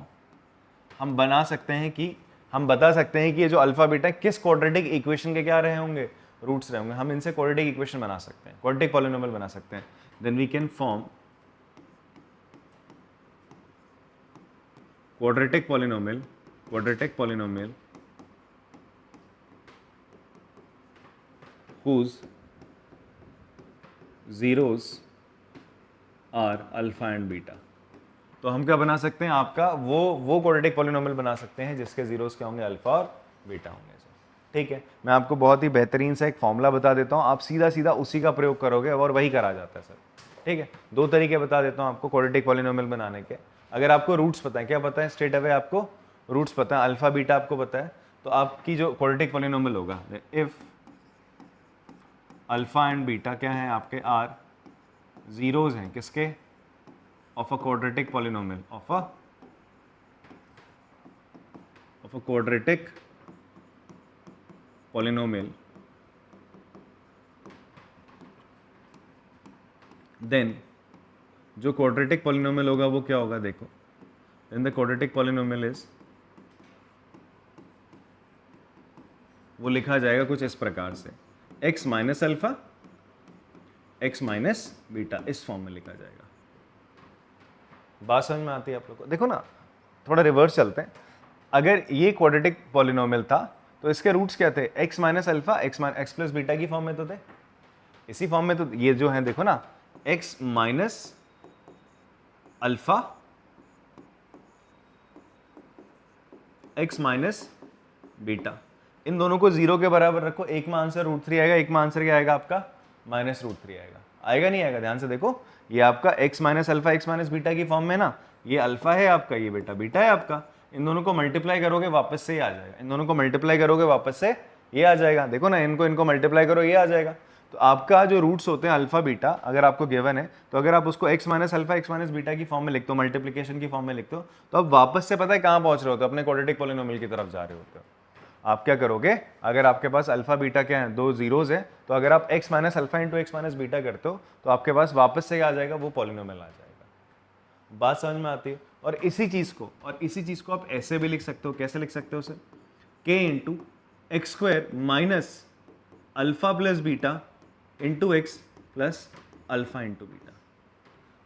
हम बना सकते हैं कि हम बता सकते हैं कि ये जो अल्फा बीटा है किस क्वाड्रेटिक इक्वेशन के क्या रहे होंगे? रूट्स रहे होंगे। हम इनसे क्वाड्रेटिक इक्वेशन बना सकते हैं, क्वाड्रेटिक पॉलिनोमियल बना सकते हैं। Then we can form quadratic polynomial whose zeros are alpha and beta। तो हम क्या बना सकते हैं? आपका वो क्वाड्रेटिक पॉलिनोमियल बना सकते हैं जिसके जीरोस क्या होंगे? अल्फा और बीटा होंगे। ठीक है। मैं आपको बहुत ही बेहतरीन सा एक फॉर्मूला बता देता हूँ, आप सीधा सीधा उसी का प्रयोग करोगे और वही करा जाता है सर। ठीक है। दो तरीके बता देता हूँ आपको क्वाड्रेटिक पॉलिनोमियल बनाने के। अगर आपको रूट्स पता है, क्या पता है? स्ट्रेट अवे आपको रूट्स पता है, अल्फा बीटा आपको पता है, तो आपकी जो क्वाड्रेटिक पॉलिनोमियल होगा, इफ अल्फा एंड बीटा क्या है आपके? आर जीरोज हैं किसके? Of a quadratic polynomial, of a quadratic polynomial, then जो क्वाड्रेटिक पॉलिनोमियल होगा वो क्या होगा? देखो, then the quadratic polynomial is, वो लिखा जाएगा कुछ इस प्रकार से, x minus alpha x minus beta, इस फॉर्म में लिखा जाएगा। बात समझ में आती है आप लोग को? देखो ना, थोड़ा रिवर्स चलते हैं। अगर ये क्वाड्रेटिक पॉलिनोमियल था तो इसके रूट्स क्या थे? x minus alpha x plus beta की फॉर्म में तो थे। इसी फॉर्म में तो ये जो है देखो ना, x minus alpha x minus beta, इन दोनों को 0 के बराबर रखो, एक में आंसर √3 आएगा, एक में आंसर क्या आएगा आपका -√3 आएगा। आएगा नहीं आएगा, ध्यान से देखो, ये आपका x minus alpha x minus beta की फॉर्म में ना, ये अल्फा है आपका, ये बेटा बीटा है आपका, इन दोनों को मल्टीप्लाई करोगे वापस से ये आ जाएगा, इन दोनों को मल्टीप्लाई करोगे वापस से ये आ जाएगा, देखो ना, इनको मल्टीप्लाई करो ये आ जाएगा। तो आपका जो रूट्स होते हैं अल्फा बीटा, अगर आपको गिवन है तो अगर आप उसको x minus alpha x minus beta की फॉर्म में लिखते हो, मल्टीप्लीकेशन की फॉर्म में लिखते हो, तो आप वापस से पता है कहाँ पहुंच रहे होते हो, अपने क्वाड्रेटिक पॉलिनोमियल की तरफ जा रहे होते हो। आप क्या करोगे, अगर आपके पास अल्फा बीटा क्या है, दो जीरोज है, तो अगर आप x minus alpha into x minus beta करते हो तो आपके पास वापस से आ जाएगा, वो पॉलिनोमियल आ जाएगा। बात समझ में आती है। और इसी चीज को आप ऐसे भी लिख सकते हो, कैसे लिख सकते हो उसे, k into x square minus alpha plus beta into x plus alpha into beta.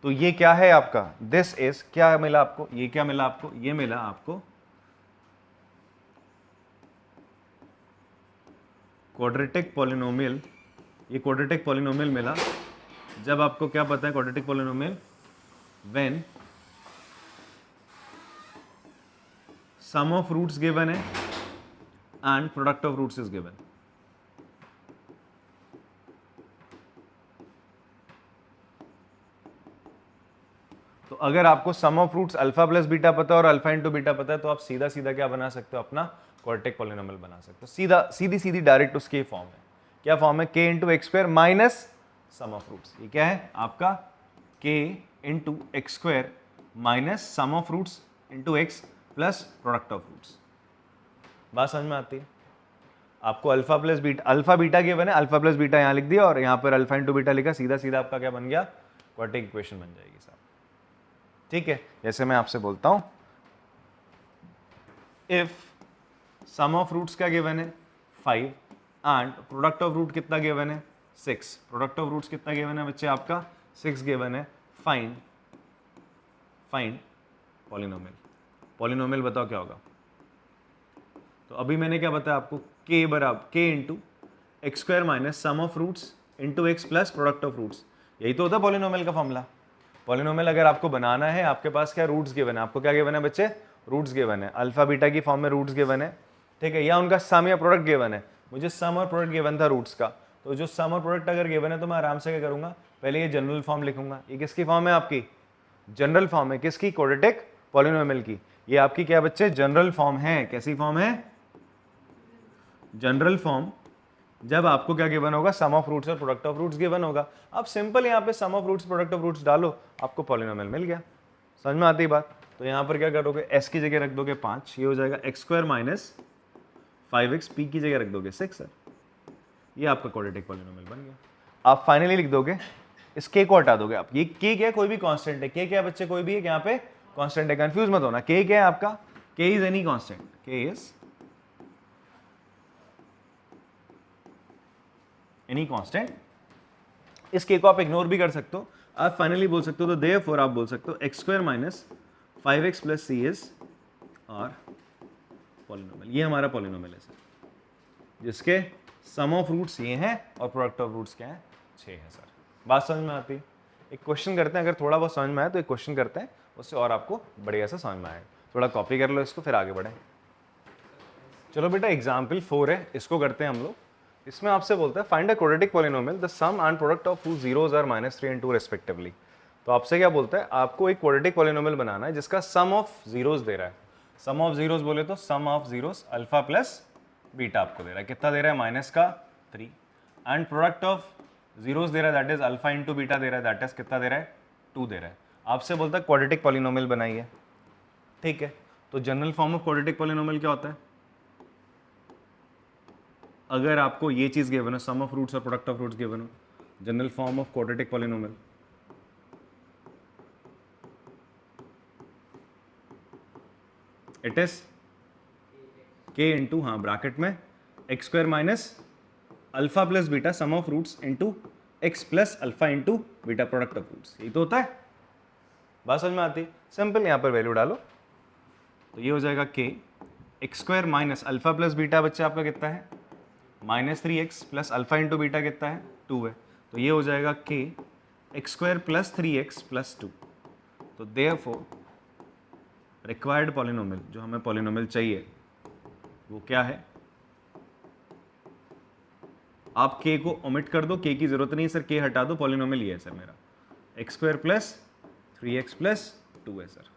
तो ये क्या है आपका, दिस इज, क्या मिला आपको, ये क्या मिला आपको, ये मिला आपको क्वाड्रेटिक पॉलिनोमियल। ये क्वाड्रेटिक पॉलिनोमियल मिला जब आपको क्या पता है quadratic polynomial, when sum of roots given है and product of roots is given. तो अगर आपको sum of roots alpha plus beta पता है और अल्फा इंटू बीटा पता है, तो आप सीधा सीधा क्या बना सकते हो, अपना क्वाड्रेटिक पॉलिनोमियल बना सकते हो। सीधी डायरेक्ट उसकी फॉर्म है, क्या फॉर्म है, k into x square minus sum of roots. ये क्या है आपका k into x square minus sum of roots into x plus product of roots. बात समझ में आती है। आपको अल्फा बीटा गिवन है, अल्फा प्लस बीटा यहाँ लिख दिया और यहाँ पर अल्फा इंटू बीटा लिखा, सीधा सीधा आपका क्या बन गया, क्वाड्रेटिक इक्वेशन बन जाएगी साहब। ठीक है, जैसे मैं आपसे बोलता हूं, इफ सम ऑफ रूट्स क्या गिवन है 5 एंड प्रोडक्ट ऑफ रूट कितना गिवन है 6, प्रोडक्ट ऑफ रूट्स कितना गिवन है बच्चे आपका 6 गिवन है, फाइंड पॉलिनोमियल बताओ क्या होगा। तो अभी मैंने क्या बताया आपको, k बराबर k into x square minus sum of roots into x plus product of roots, यही तो होता है पॉलिनोमियल का फॉर्मूला। पॉलिनोमियल अगर आपको बनाना है, आपके पास क्या रूट्स गिवन है, आपको क्या गिवन है बच्चे, रूट्स गिवन है, अल्फा बीटा की फॉर्म में रूट्स गिवन है, ठीक है, या उनका सम या प्रोडक्ट गिवन है। मुझे सम और प्रोडक्ट गिवन था रूट्स का, तो जो सम और प्रोडक्ट अगर गिवन है तो मैं आराम से क्या करूंगा, पहले ये जनरल फॉर्म लिखूंगा। ये किसकी फॉर्म है आपकी, जनरल फॉर्म है, किसकी, क्वाड्रेटिक पॉलिनोमियल की। ये आपकी क्या बच्चे, जनरल फॉर्म है। कैसी फॉर्म है, जनरल फॉर्म। जब आपको क्या गिवन होगा, सम ऑफ रूट्स और प्रोडक्ट ऑफ रूट्स गिवन होगा। आप सिंपल यहाँ पे sum of roots product of roots डालो, आपको पॉलिनोमियल मिल गया। समझ में आती बात। तो यहाँ पर क्या करोगे, s की जगह रख दोगे 5, ये हो जाएगा x square minus 5x, p की जगह रख दोगे 6 सर, ये आपका क्वाड्रेटिक पॉलिनोमियल बन गया। आप फाइनली लिख दोगे, इस k को हटा दोगे आप, ये k क्या है, कोई भी कांस्टेंट है, k क्या है बच्चे, कोई भी है यहाँ पे कांस्टेंट है, कंफ्यूज मत होना। k क्या है आपका, k is any constant, k is any constant. इस k को आप इग्नोर भी कर सकते हो, आप फाइनली बोल सकते हो, तो देयरफॉर आप बोल सकते हो x square minus 5x plus c is और पॉलिनोमियल। ये हमारा पॉलिनोमियल है सर, जिसके सम ऑफ रूट्स ये हैं और प्रोडक्ट ऑफ रूट्स क्या है, 6 है सर। बात समझ में आती है। एक क्वेश्चन करते हैं, अगर थोड़ा बहुत समझ में आए तो एक क्वेश्चन करते हैं, उससे और आपको बढ़िया से समझ में आएगा। थोड़ा कॉपी कर लो इसको, फिर आगे बढ़ें। चलो बेटा, एग्जाम्पल 4 है, इसको करते हैं हम लोग। इसमें आपसे बोलता है find a quadratic polynomial the sum and product of whose zeros are -3 and 2 respectively. तो आपसे क्या बोलता है, आपको एक क्वाड्रेटिक पॉलिनोमियल बनाना है जिसका सम ऑफ जीरोस दे रहा है। सम ऑफ जीरोस बोले तो sum of zeros alpha plus beta आपको दे रहा है, कितना दे रहा है, -3, एंड प्रोडक्ट ऑफ जीरोस दे रहा है, that is alpha into beta दे रहा है, दैट इज कितना दे रहा है, 2 दे रहा है। आपसे बोलता है क्वाड्रेटिक पॉलिनोमियल बनाइए। ठीक है, तो general form of quadratic polynomial क्या होता है, अगर आपको ये चीज गिवन हो, सम ऑफ रूट्स और प्रोडक्ट ऑफ रूट्स गिवन हो, general form of quadratic polynomial, it is k into, हाँ ब्रैकेट में, x square minus alpha plus beta sum of roots into x plus alpha into beta product of roots. यही तो होता है। बात समझ में आती है। सिंपल, यहाँ पर वैल्यू डालो, तो ये हो जाएगा k x square minus alpha plus beta बच्चा आपका कितना है, -3x plus alpha into beta कितना है, 2 है। तो ये हो जाएगा k x square plus 3x plus 2। तो देयरफॉर रिक्वायर्ड पॉलिनोमियल, जो हमें पॉलिनोमियल चाहिए वो क्या है, आप k को ओमिट कर दो, k की जरूरत नहीं है सर, k हटा दो, पॉलिनोमियल ये है सर मेरा x² प्लस 3x प्लस 2 है सर।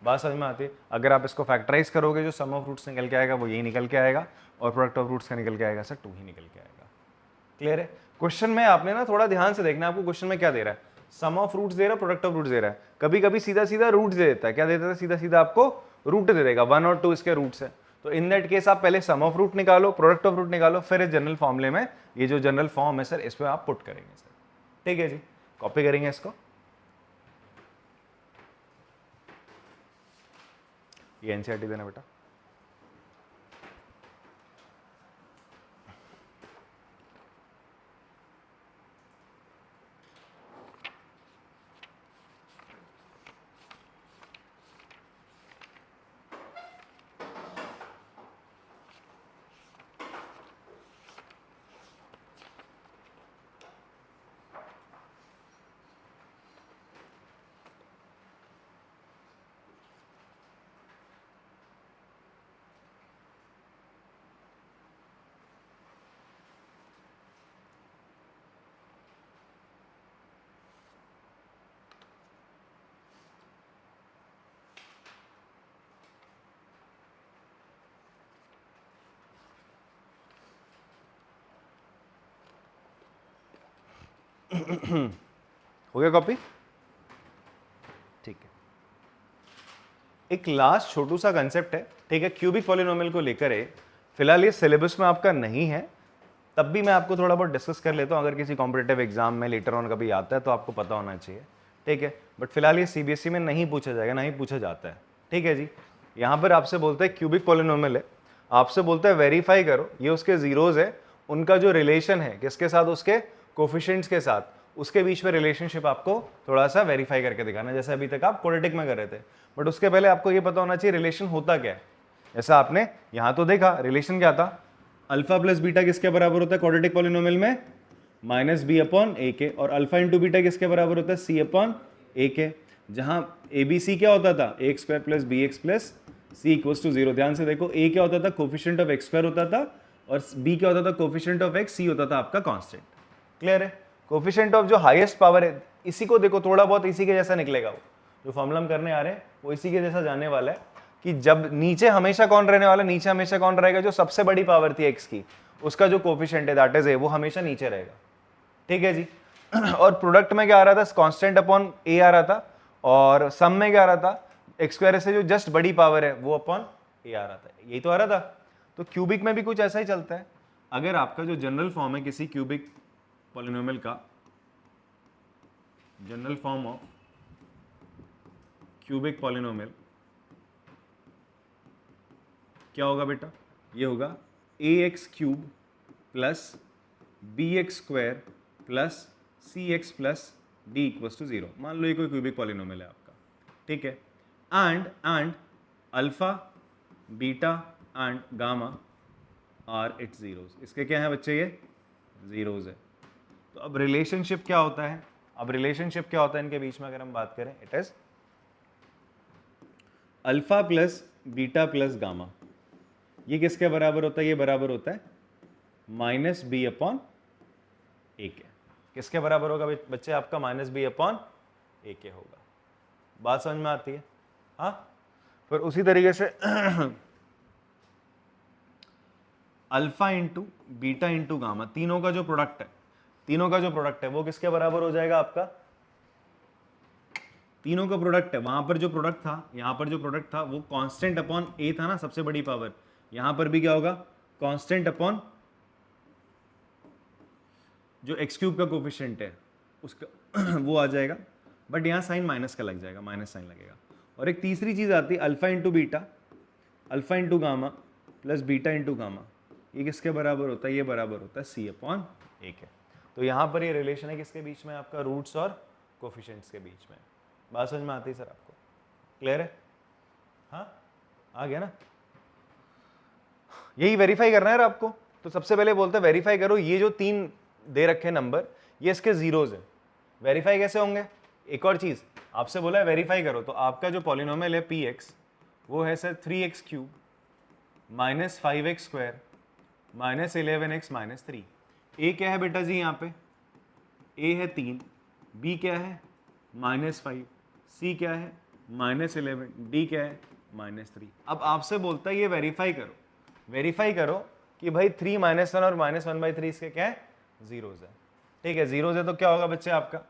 बात समझ में आती है? अगर आप इसको फैक्टराइज करोगे जो सम ऑफ रूट्स निकल के आएगा वो यही निकल के आएगा, और प्रोडक्ट ऑफ रूट्स का निकल के आएगा सर 2 ही निकल के आएगा। क्लियर है? क्वेश्चन में आपने ना थोड़ा ध्यान से देखना, आपको क्वेश्चन में क्या दे रहा है, सम ऑफ रूट्स दे रहा है, प्रोडक्ट ऑफ रूट्स दे रहा है, कभी कभी सीधा सीधा रूट्स दे देता है। क्या देता है? सीधा सीधा आपको रूट दे देगा, 1 और 2 इसके रूट्स है। तो इन दैट केस आप पहले सम ऑफ रूट निकालो, प्रोडक्ट ऑफ रूट निकालो, फिर इस जनरल फॉर्मूले में ये जो जनरल फॉर्म है सर इसमें आप पुट करेंगे सर। ठीक है जी, कॉपी करेंगे इसको, ये एनसीईआरटी देना बेटा। हो गया कॉपी? ठीक है, एक लास्ट छोटू सा कंसेप्ट है, ठीक है, क्यूबिक पॉलिनोमियल को लेकर है। फिलहाल ये सिलेबस में आपका नहीं है, तब भी मैं आपको थोड़ा बहुत डिस्कस कर लेता हूँ, अगर किसी कॉम्पिटेटिव एग्जाम में लेटर ऑन कभी आता है तो आपको पता होना चाहिए। ठीक है, बट फिलहाल ये सीबीएसई में नहीं पूछा जाएगा, नहीं पूछा जाता है। ठीक है जी, यहाँ पर आपसे बोलते हैं क्यूबिक पॉलिनोमियल है, आपसे बोलता है वेरीफाई करो ये उसके जीरोज है, उनका जो रिलेशन है किसके साथ, उसके कोफिशिएंट्स के साथ, उसके बीच में रिलेशनशिप आपको थोड़ा सा वेरीफाई करके दिखाना, जैसे अभी तक आप क्वाड्रेटिक में कर रहे थे। बट उसके पहले आपको ये पता होना चाहिए रिलेशन होता क्या है। जैसा आपने यहां तो देखा रिलेशन क्या था, अल्फा प्लस बीटा किसके बराबर होता है क्वाड्रेटिक पॉलिनोमियल में, माइनस बी अपॉन ए के, और अल्फा इंटू बीटा किसके बराबर होता है, सी अपॉन ए के, जहां ए बी सी क्या होता था, A square plus B x plus C equals to 0। ध्यान से देखो, ए क्या होता था, कोफिशिएंट ऑफ एक्स स्क्वायर होता था, और बी क्या होता था, कोफिशिएंट ऑफ एक्स, सी होता था आपका कांस्टेंट। क्लियर है? कोफिशिएंट ऑफ जो हाईएस्ट पावर है, इसी को देखो थोड़ा बहुत इसी के जैसा निकलेगा, वो जो फॉर्मूला हम करने आ रहे हैं वो इसी के जैसा जाने वाला है, कि जब नीचे हमेशा कौन रहने वाला है, नीचे हमेशा कौन रहेगा, जो सबसे बड़ी पावर थी एक्स की, उसका जो कोफिशिएंट है दैट इज ए, वो हमेशा नीचे रहेगा। ठीक है जी। और प्रोडक्ट में क्या आ रहा था, कांस्टेंट अपॉन ए आ रहा था, और सम में क्या आ रहा था, एक्स स्क्वायर से जो जस्ट बड़ी पावर है वो अपॉन ए आ रहा था, यही तो आ रहा था। तो क्यूबिक में भी कुछ ऐसा ही चलता है। अगर आपका जो जनरल फॉर्म है किसी क्यूबिक पॉलिनोमियल का, general form of cubic polynomial क्या होगा बेटा, ये होगा a x cube plus B x square plus c x plus d equals to 0। मान लो ये कोई क्यूबिक पॉलिनोमियल है आपका। ठीक है, and alpha beta and gamma are its zeros. इसके क्या है बच्चे, ये जीरोस है। तो अब रिलेशनशिप क्या होता है, अब रिलेशनशिप क्या होता है इनके बीच में अगर हम बात करें, it is alpha plus beta plus gamma, ये किसके बराबर होता है, ये बराबर होता है माइनस बी अपॉन ए के। किसके बराबर होगा बच्चे आपका, माइनस बी अपॉन ए के होगा। बात समझ में आती है? हाँ, फिर उसी तरीके से alpha into beta into gamma, तीनों का जो प्रोडक्ट है, तीनों का जो प्रोडक्ट है वो किसके बराबर हो जाएगा आपका, तीनों का प्रोडक्ट है, वहां पर जो प्रोडक्ट था, यहां पर जो प्रोडक्ट था वो कांस्टेंट अपॉन ए था ना, सबसे बड़ी पावर, यहां पर भी क्या होगा, कांस्टेंट अपॉन जो एक्स क्यूब का कोफिशिएंट है उसका वो आ जाएगा, बट यहाँ साइन माइनस का लग जाएगा, माइनस साइन लगेगा। और एक तीसरी चीज आती है alpha into beta, alpha into gamma plus beta into gamma, ये किसके बराबर होता है, ये बराबर होता है सी अपॉन ए के। तो यहाँ पर ये रिलेशन है किसके बीच में, आपका रूट्स और कोफिशिएंट्स के बीच में। बात समझ में आती है सर आपको? क्लियर है? हाँ, आ गया ना? यही वेरीफाई करना है यार आपको। तो सबसे पहले बोलते हैं वेरीफाई करो ये जो 3 दे रखे नंबर, ये इसके जीरोज है। वेरीफाई कैसे होंगे, एक और चीज, आपसे बोला है वेरीफाई करो, तो आपका जो पॉलिनोमियल है पी एक्स वो है sir 3x cube minus 5x square minus 11x minus 3। ए क्या है बेटा जी यहाँ पे, ए है 3, बी क्या है -5, सी क्या है -11, डी क्या है -3। अब आपसे बोलता है ये वेरीफाई करो कि भाई 3 -1 और -1/3 इसके क्या है, जीरोज है। ठीक है, जीरोज है तो क्या होगा बच्चे आपका,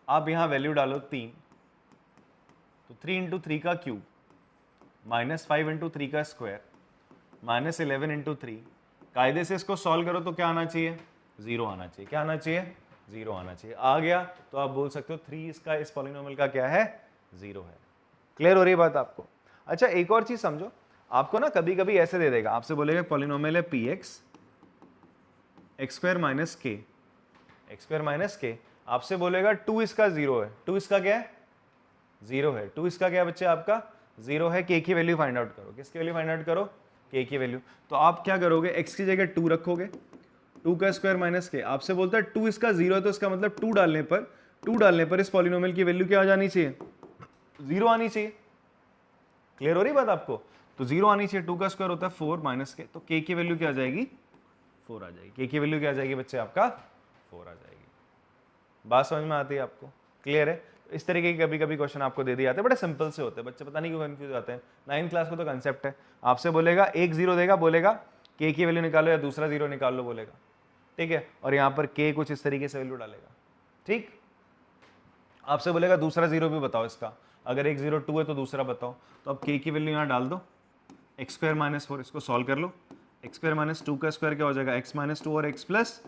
आप यहाँ वैल्यू डालो 3, तो 3 इंटू 3 का क्यूब -5 इंटू 3 का स्क्वायर -11 इंटू 3। कायदे से इसको सॉल्व करो तो क्या आना चाहिए, 0 आना चाहिए। क्या आना चाहिए, 0 आना चाहिए। आ गया तो आप बोल सकते हो 3 इसका इस पॉलिनोमियल का क्या है, 0 है। क्लियर हो रही बात आपको। अच्छा एक और चीज समझो, आपको ना कभी कभी ऐसे दे देगा, आपसे बोलेगा पॉलिनोमियल है p x x square minus के, एक्स स्क्वायर माइनस के, आपसे बोलेगा 2 इसका 0 है। 2 इसका क्या है, 0 है। 2 इसका क्या है बच्चे आपका, 0 है। के की वैल्यू फाइंड आउट करो, किसकी वैल्यू फाइंड आउट करो, के की वैल्यू। तो आप क्या करोगे, x की जगह 2 रखोगे, 2 का स्क्वायर माइनस के। आपसे बोलता है 2 इसका 0 है, तो इसका मतलब 2 डालने पर इस पॉलिनोमियल की वैल्यू क्या आ जानी चाहिए, 0 आनी चाहिए। क्लियर हो रही बात आपको, तो 0 आनी चाहिए। 2 का स्क्वायर होता है 4 माइनस के, तो k की वैल्यू क्या आ जाएगी, 4 आ जाएगी। k की वैल्यू क्या आ जाएगी बच्चे आपका, 4 आ जाएगी। बात समझ में आती है आपको, क्लियर है। इस तरीके के कभी कभी क्वेश्चन आपको दे दिए जाते हैं, बड़े सिंपल से होते हैं, बच्चे पता नहीं क्यों कंफ्यूज आते हैं। 9th क्लास को तो कंसेप्ट है। आपसे बोलेगा एक 0 देगा, बोलेगा के की वैल्यू निकालो या दूसरा 0 निकाल लो बोलेगा, ठीक है। और यहाँ पर के कुछ इस तरीके से वैल्यू डालेगा, ठीक। आपसे बोलेगा दूसरा 0 भी बताओ इसका, अगर एक 0 2 है तो दूसरा बताओ। तो अब के की वैल्यू यहाँ डाल दो, एक्स स्क्वायर माइनस 4, इसको सॉल्व कर लो। एक्स स्क्वायर माइनस 2 का स्क्वायर क्या हो जाएगा, एक्स माइनस 2 और एक्स प्लस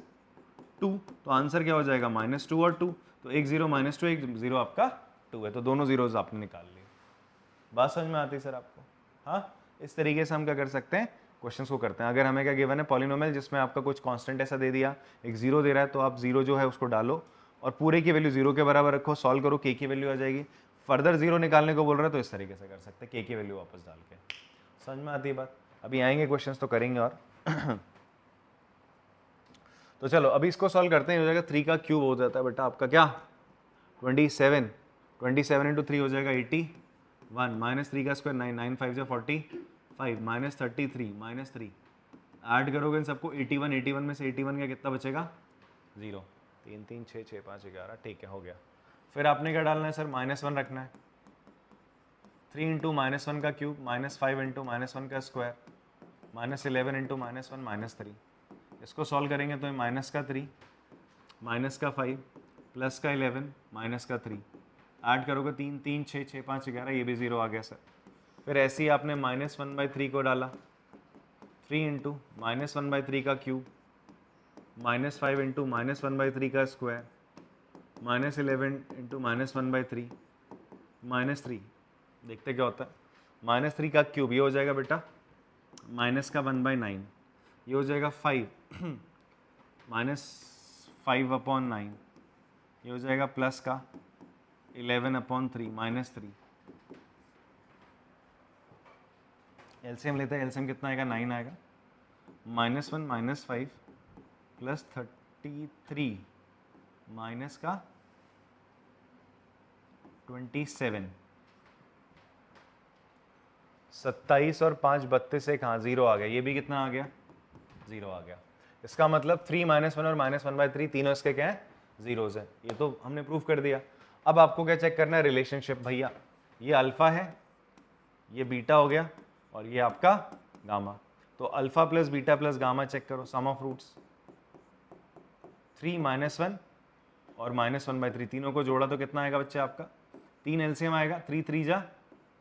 2, तो आंसर क्या हो जाएगा -2 और 2, तो एक 0 -2 एक 0 आपका 2 है, तो दोनों जीरोज आपने निकाल लिए। बात समझ में आती है सर आपको। हाँ, इस तरीके से हम क्या कर सकते हैं, क्वेश्चंस को करते हैं। अगर हमें क्या गिवन है, पॉलिनोमियल जिसमें आपका कुछ कांस्टेंट ऐसा दे दिया, एक 0 दे रहा है, तो आप 0 जो है उसको डालो और पूरे की वैल्यू 0 के बराबर रखो, सॉल्व करो, के की वैल्यू आ जाएगी। फर्दर 0 निकालने को बोल रहा है तो इस तरीके से कर सकते हैं, के की वैल्यू वापस डाल के। समझ में आती है बात। अभी आएंगे क्वेश्चंस तो करेंगे और तो चलो अभी इसको सॉल्व करते हैं। हो जाएगा 3 का क्यूब हो जाता है बेटा आपका क्या, 27, 27 इंटू 3 हो जाएगा 81, माइनस 3 का स्क्वायर 9, 9 5 से 45, माइनस 33 माइनस 3, ऐड करोगे इन सबको 81, 81 में से 81 का कितना बचेगा, 0, 3 3 6 6 5 11, ठीक है हो गया। फिर आपने क्या डालना है सर, -1 रखना है। 3 इंटू -1 का क्यूब, -5 इंटू -1 का स्क्वायर, -11 इंटू -1 -3। इसको सॉल्व करेंगे तो माइनस का 3, माइनस का 5, प्लस का 11, माइनस का 3, ऐड करोगे 3 3 6 6 5 11, ये भी 0 आ गया सर। फिर ऐसे ही आपने -1/3 को डाला, 3 इंटू -1/3 का क्यूब, -5 इंटू -1/3 का स्क्वायर, -11 इंटू -1/3, -3। देखते क्या होता है, -3 का क्यूब ये हो जाएगा बेटा माइनस का 1/9, ये हो जाएगा 5 -5/9, ये हो जाएगा प्लस का 11/3 -3। एलसीएम लेते हैं, एलसीएम कितना आएगा, 9 आएगा। -1 -5 प्लस 33 माइनस का 27, 27 और 5 32, एक हाँ 0 आ गया। ये भी कितना आ गया, 0 आ गया। इसका मतलब 3 -1 और -1/3 तीनों इसके क्या है, जीरोज है। ये तो हमने प्रूफ कर दिया। अब आपको क्या चेक करना है, रिलेशनशिप। भैया ये अल्फा है, ये बीटा हो गया और ये आपका गामा। तो alpha plus beta plus gamma check करो, सम ऑफ रूट्स 3 -1 और -1/3 तीनों को जोड़ा तो कितना आएगा बच्चे आपका, 3 एलसीएम आएगा, 3 3 जा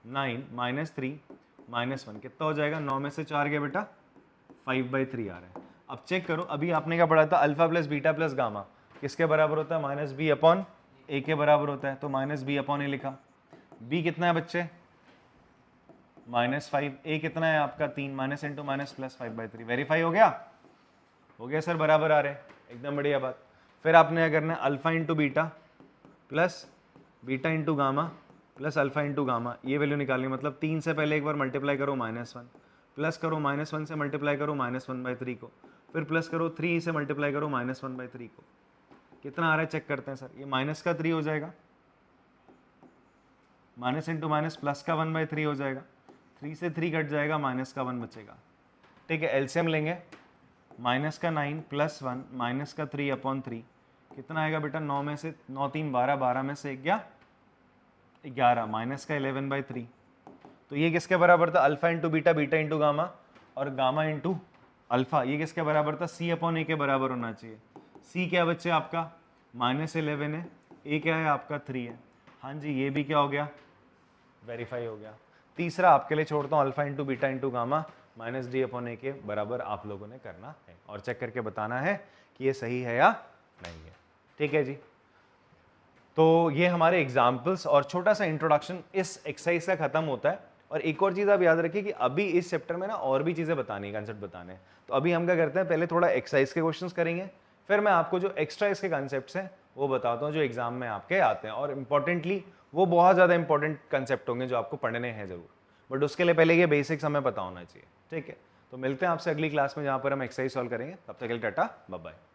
9, -3 -1 कितना हो जाएगा, 9 में से 4 गया बेटा 5/3 आ रहा है। अब चेक करो, अभी आपने क्या पढ़ा था, alpha plus beta plus gamma किसके बराबर होता है, -b/a के बराबर होता है। तो -b/a लिखा। b कितना है बच्चे, -5, a कितना है आपका 3, minus into minus plus 5/3। Verify हो गया सर, बराबर आ रहे हैं, एकदम बढ़िया बात। फिर आपने क्या करना है, alpha into beta plus beta into gamma plus alpha into gamma, ये वैल्यू निकालनी है। मतलब 3 से पहले एक बार मल्टीप्लाई करो -1, प्लस करो -1 से मल्टीप्लाई करो -1/3 को, फिर प्लस करो 3 से मल्टीप्लाई करो -1/3 को। कितना आ रहा है चेक करते हैं सर, ये माइनस का 3 हो जाएगा, माइनस इंटू माइनस प्लस का 1/3 हो जाएगा, 3 से 3 कट जाएगा, माइनस का 1 बचेगा। ठीक है, एलसीएम लेंगे, माइनस का 9 प्लस 1 माइनस का 3/3 कितना आएगा बेटा, 9 में से 9 3 12, 12 में से 11 माइनस का 11/3। तो ये किसके बराबर था, alpha into beta, beta into gamma और गामा इंटू अल्फा। ये किसके बराबर था, C/A के बराबर होना चाहिए। C क्या बच्चे आपका -11 है, A क्या है आपका 3 है। हाँ जी, ये भी क्या हो गया, वेरीफाई हो गया। तीसरा आपके लिए छोड़ता हूँ, alpha into beta into gamma -D/A के बराबर आप लोगों ने करना है और चेक करके बताना है कि ये सही है या नहीं है। ठीक है जी, तो ये हमारे एग्जाम्पल्स और छोटा सा इंट्रोडक्शन इस एक्सरसाइज का खत्म होता है। और एक और चीज़ आप याद रखिए कि अभी इस चैप्टर में ना और भी चीज़ें बतानी है, कंसेप्ट बताने हैं। तो अभी हम क्या करते हैं, पहले थोड़ा एक्सरसाइज के क्वेश्चंस करेंगे, फिर मैं आपको जो एक्स्ट्रा इसके कंसेप्ट्स हैं वो बताता हूँ जो एग्जाम में आपके आते हैं। और इंपॉर्टेंटली वो बहुत ज़्यादा इंपॉर्टेंट कंसेप्ट होंगे जो आपको पढ़ने हैं ज़रूर, बट उसके लिए पहले ये बेसिक्स हमें पता होना चाहिए। ठीक है, तो मिलते हैं आपसे अगली क्लास में जहाँ पर हम एक्सरसाइज सॉल्व करेंगे। तब तक के लिए टाटा, बाय बाय।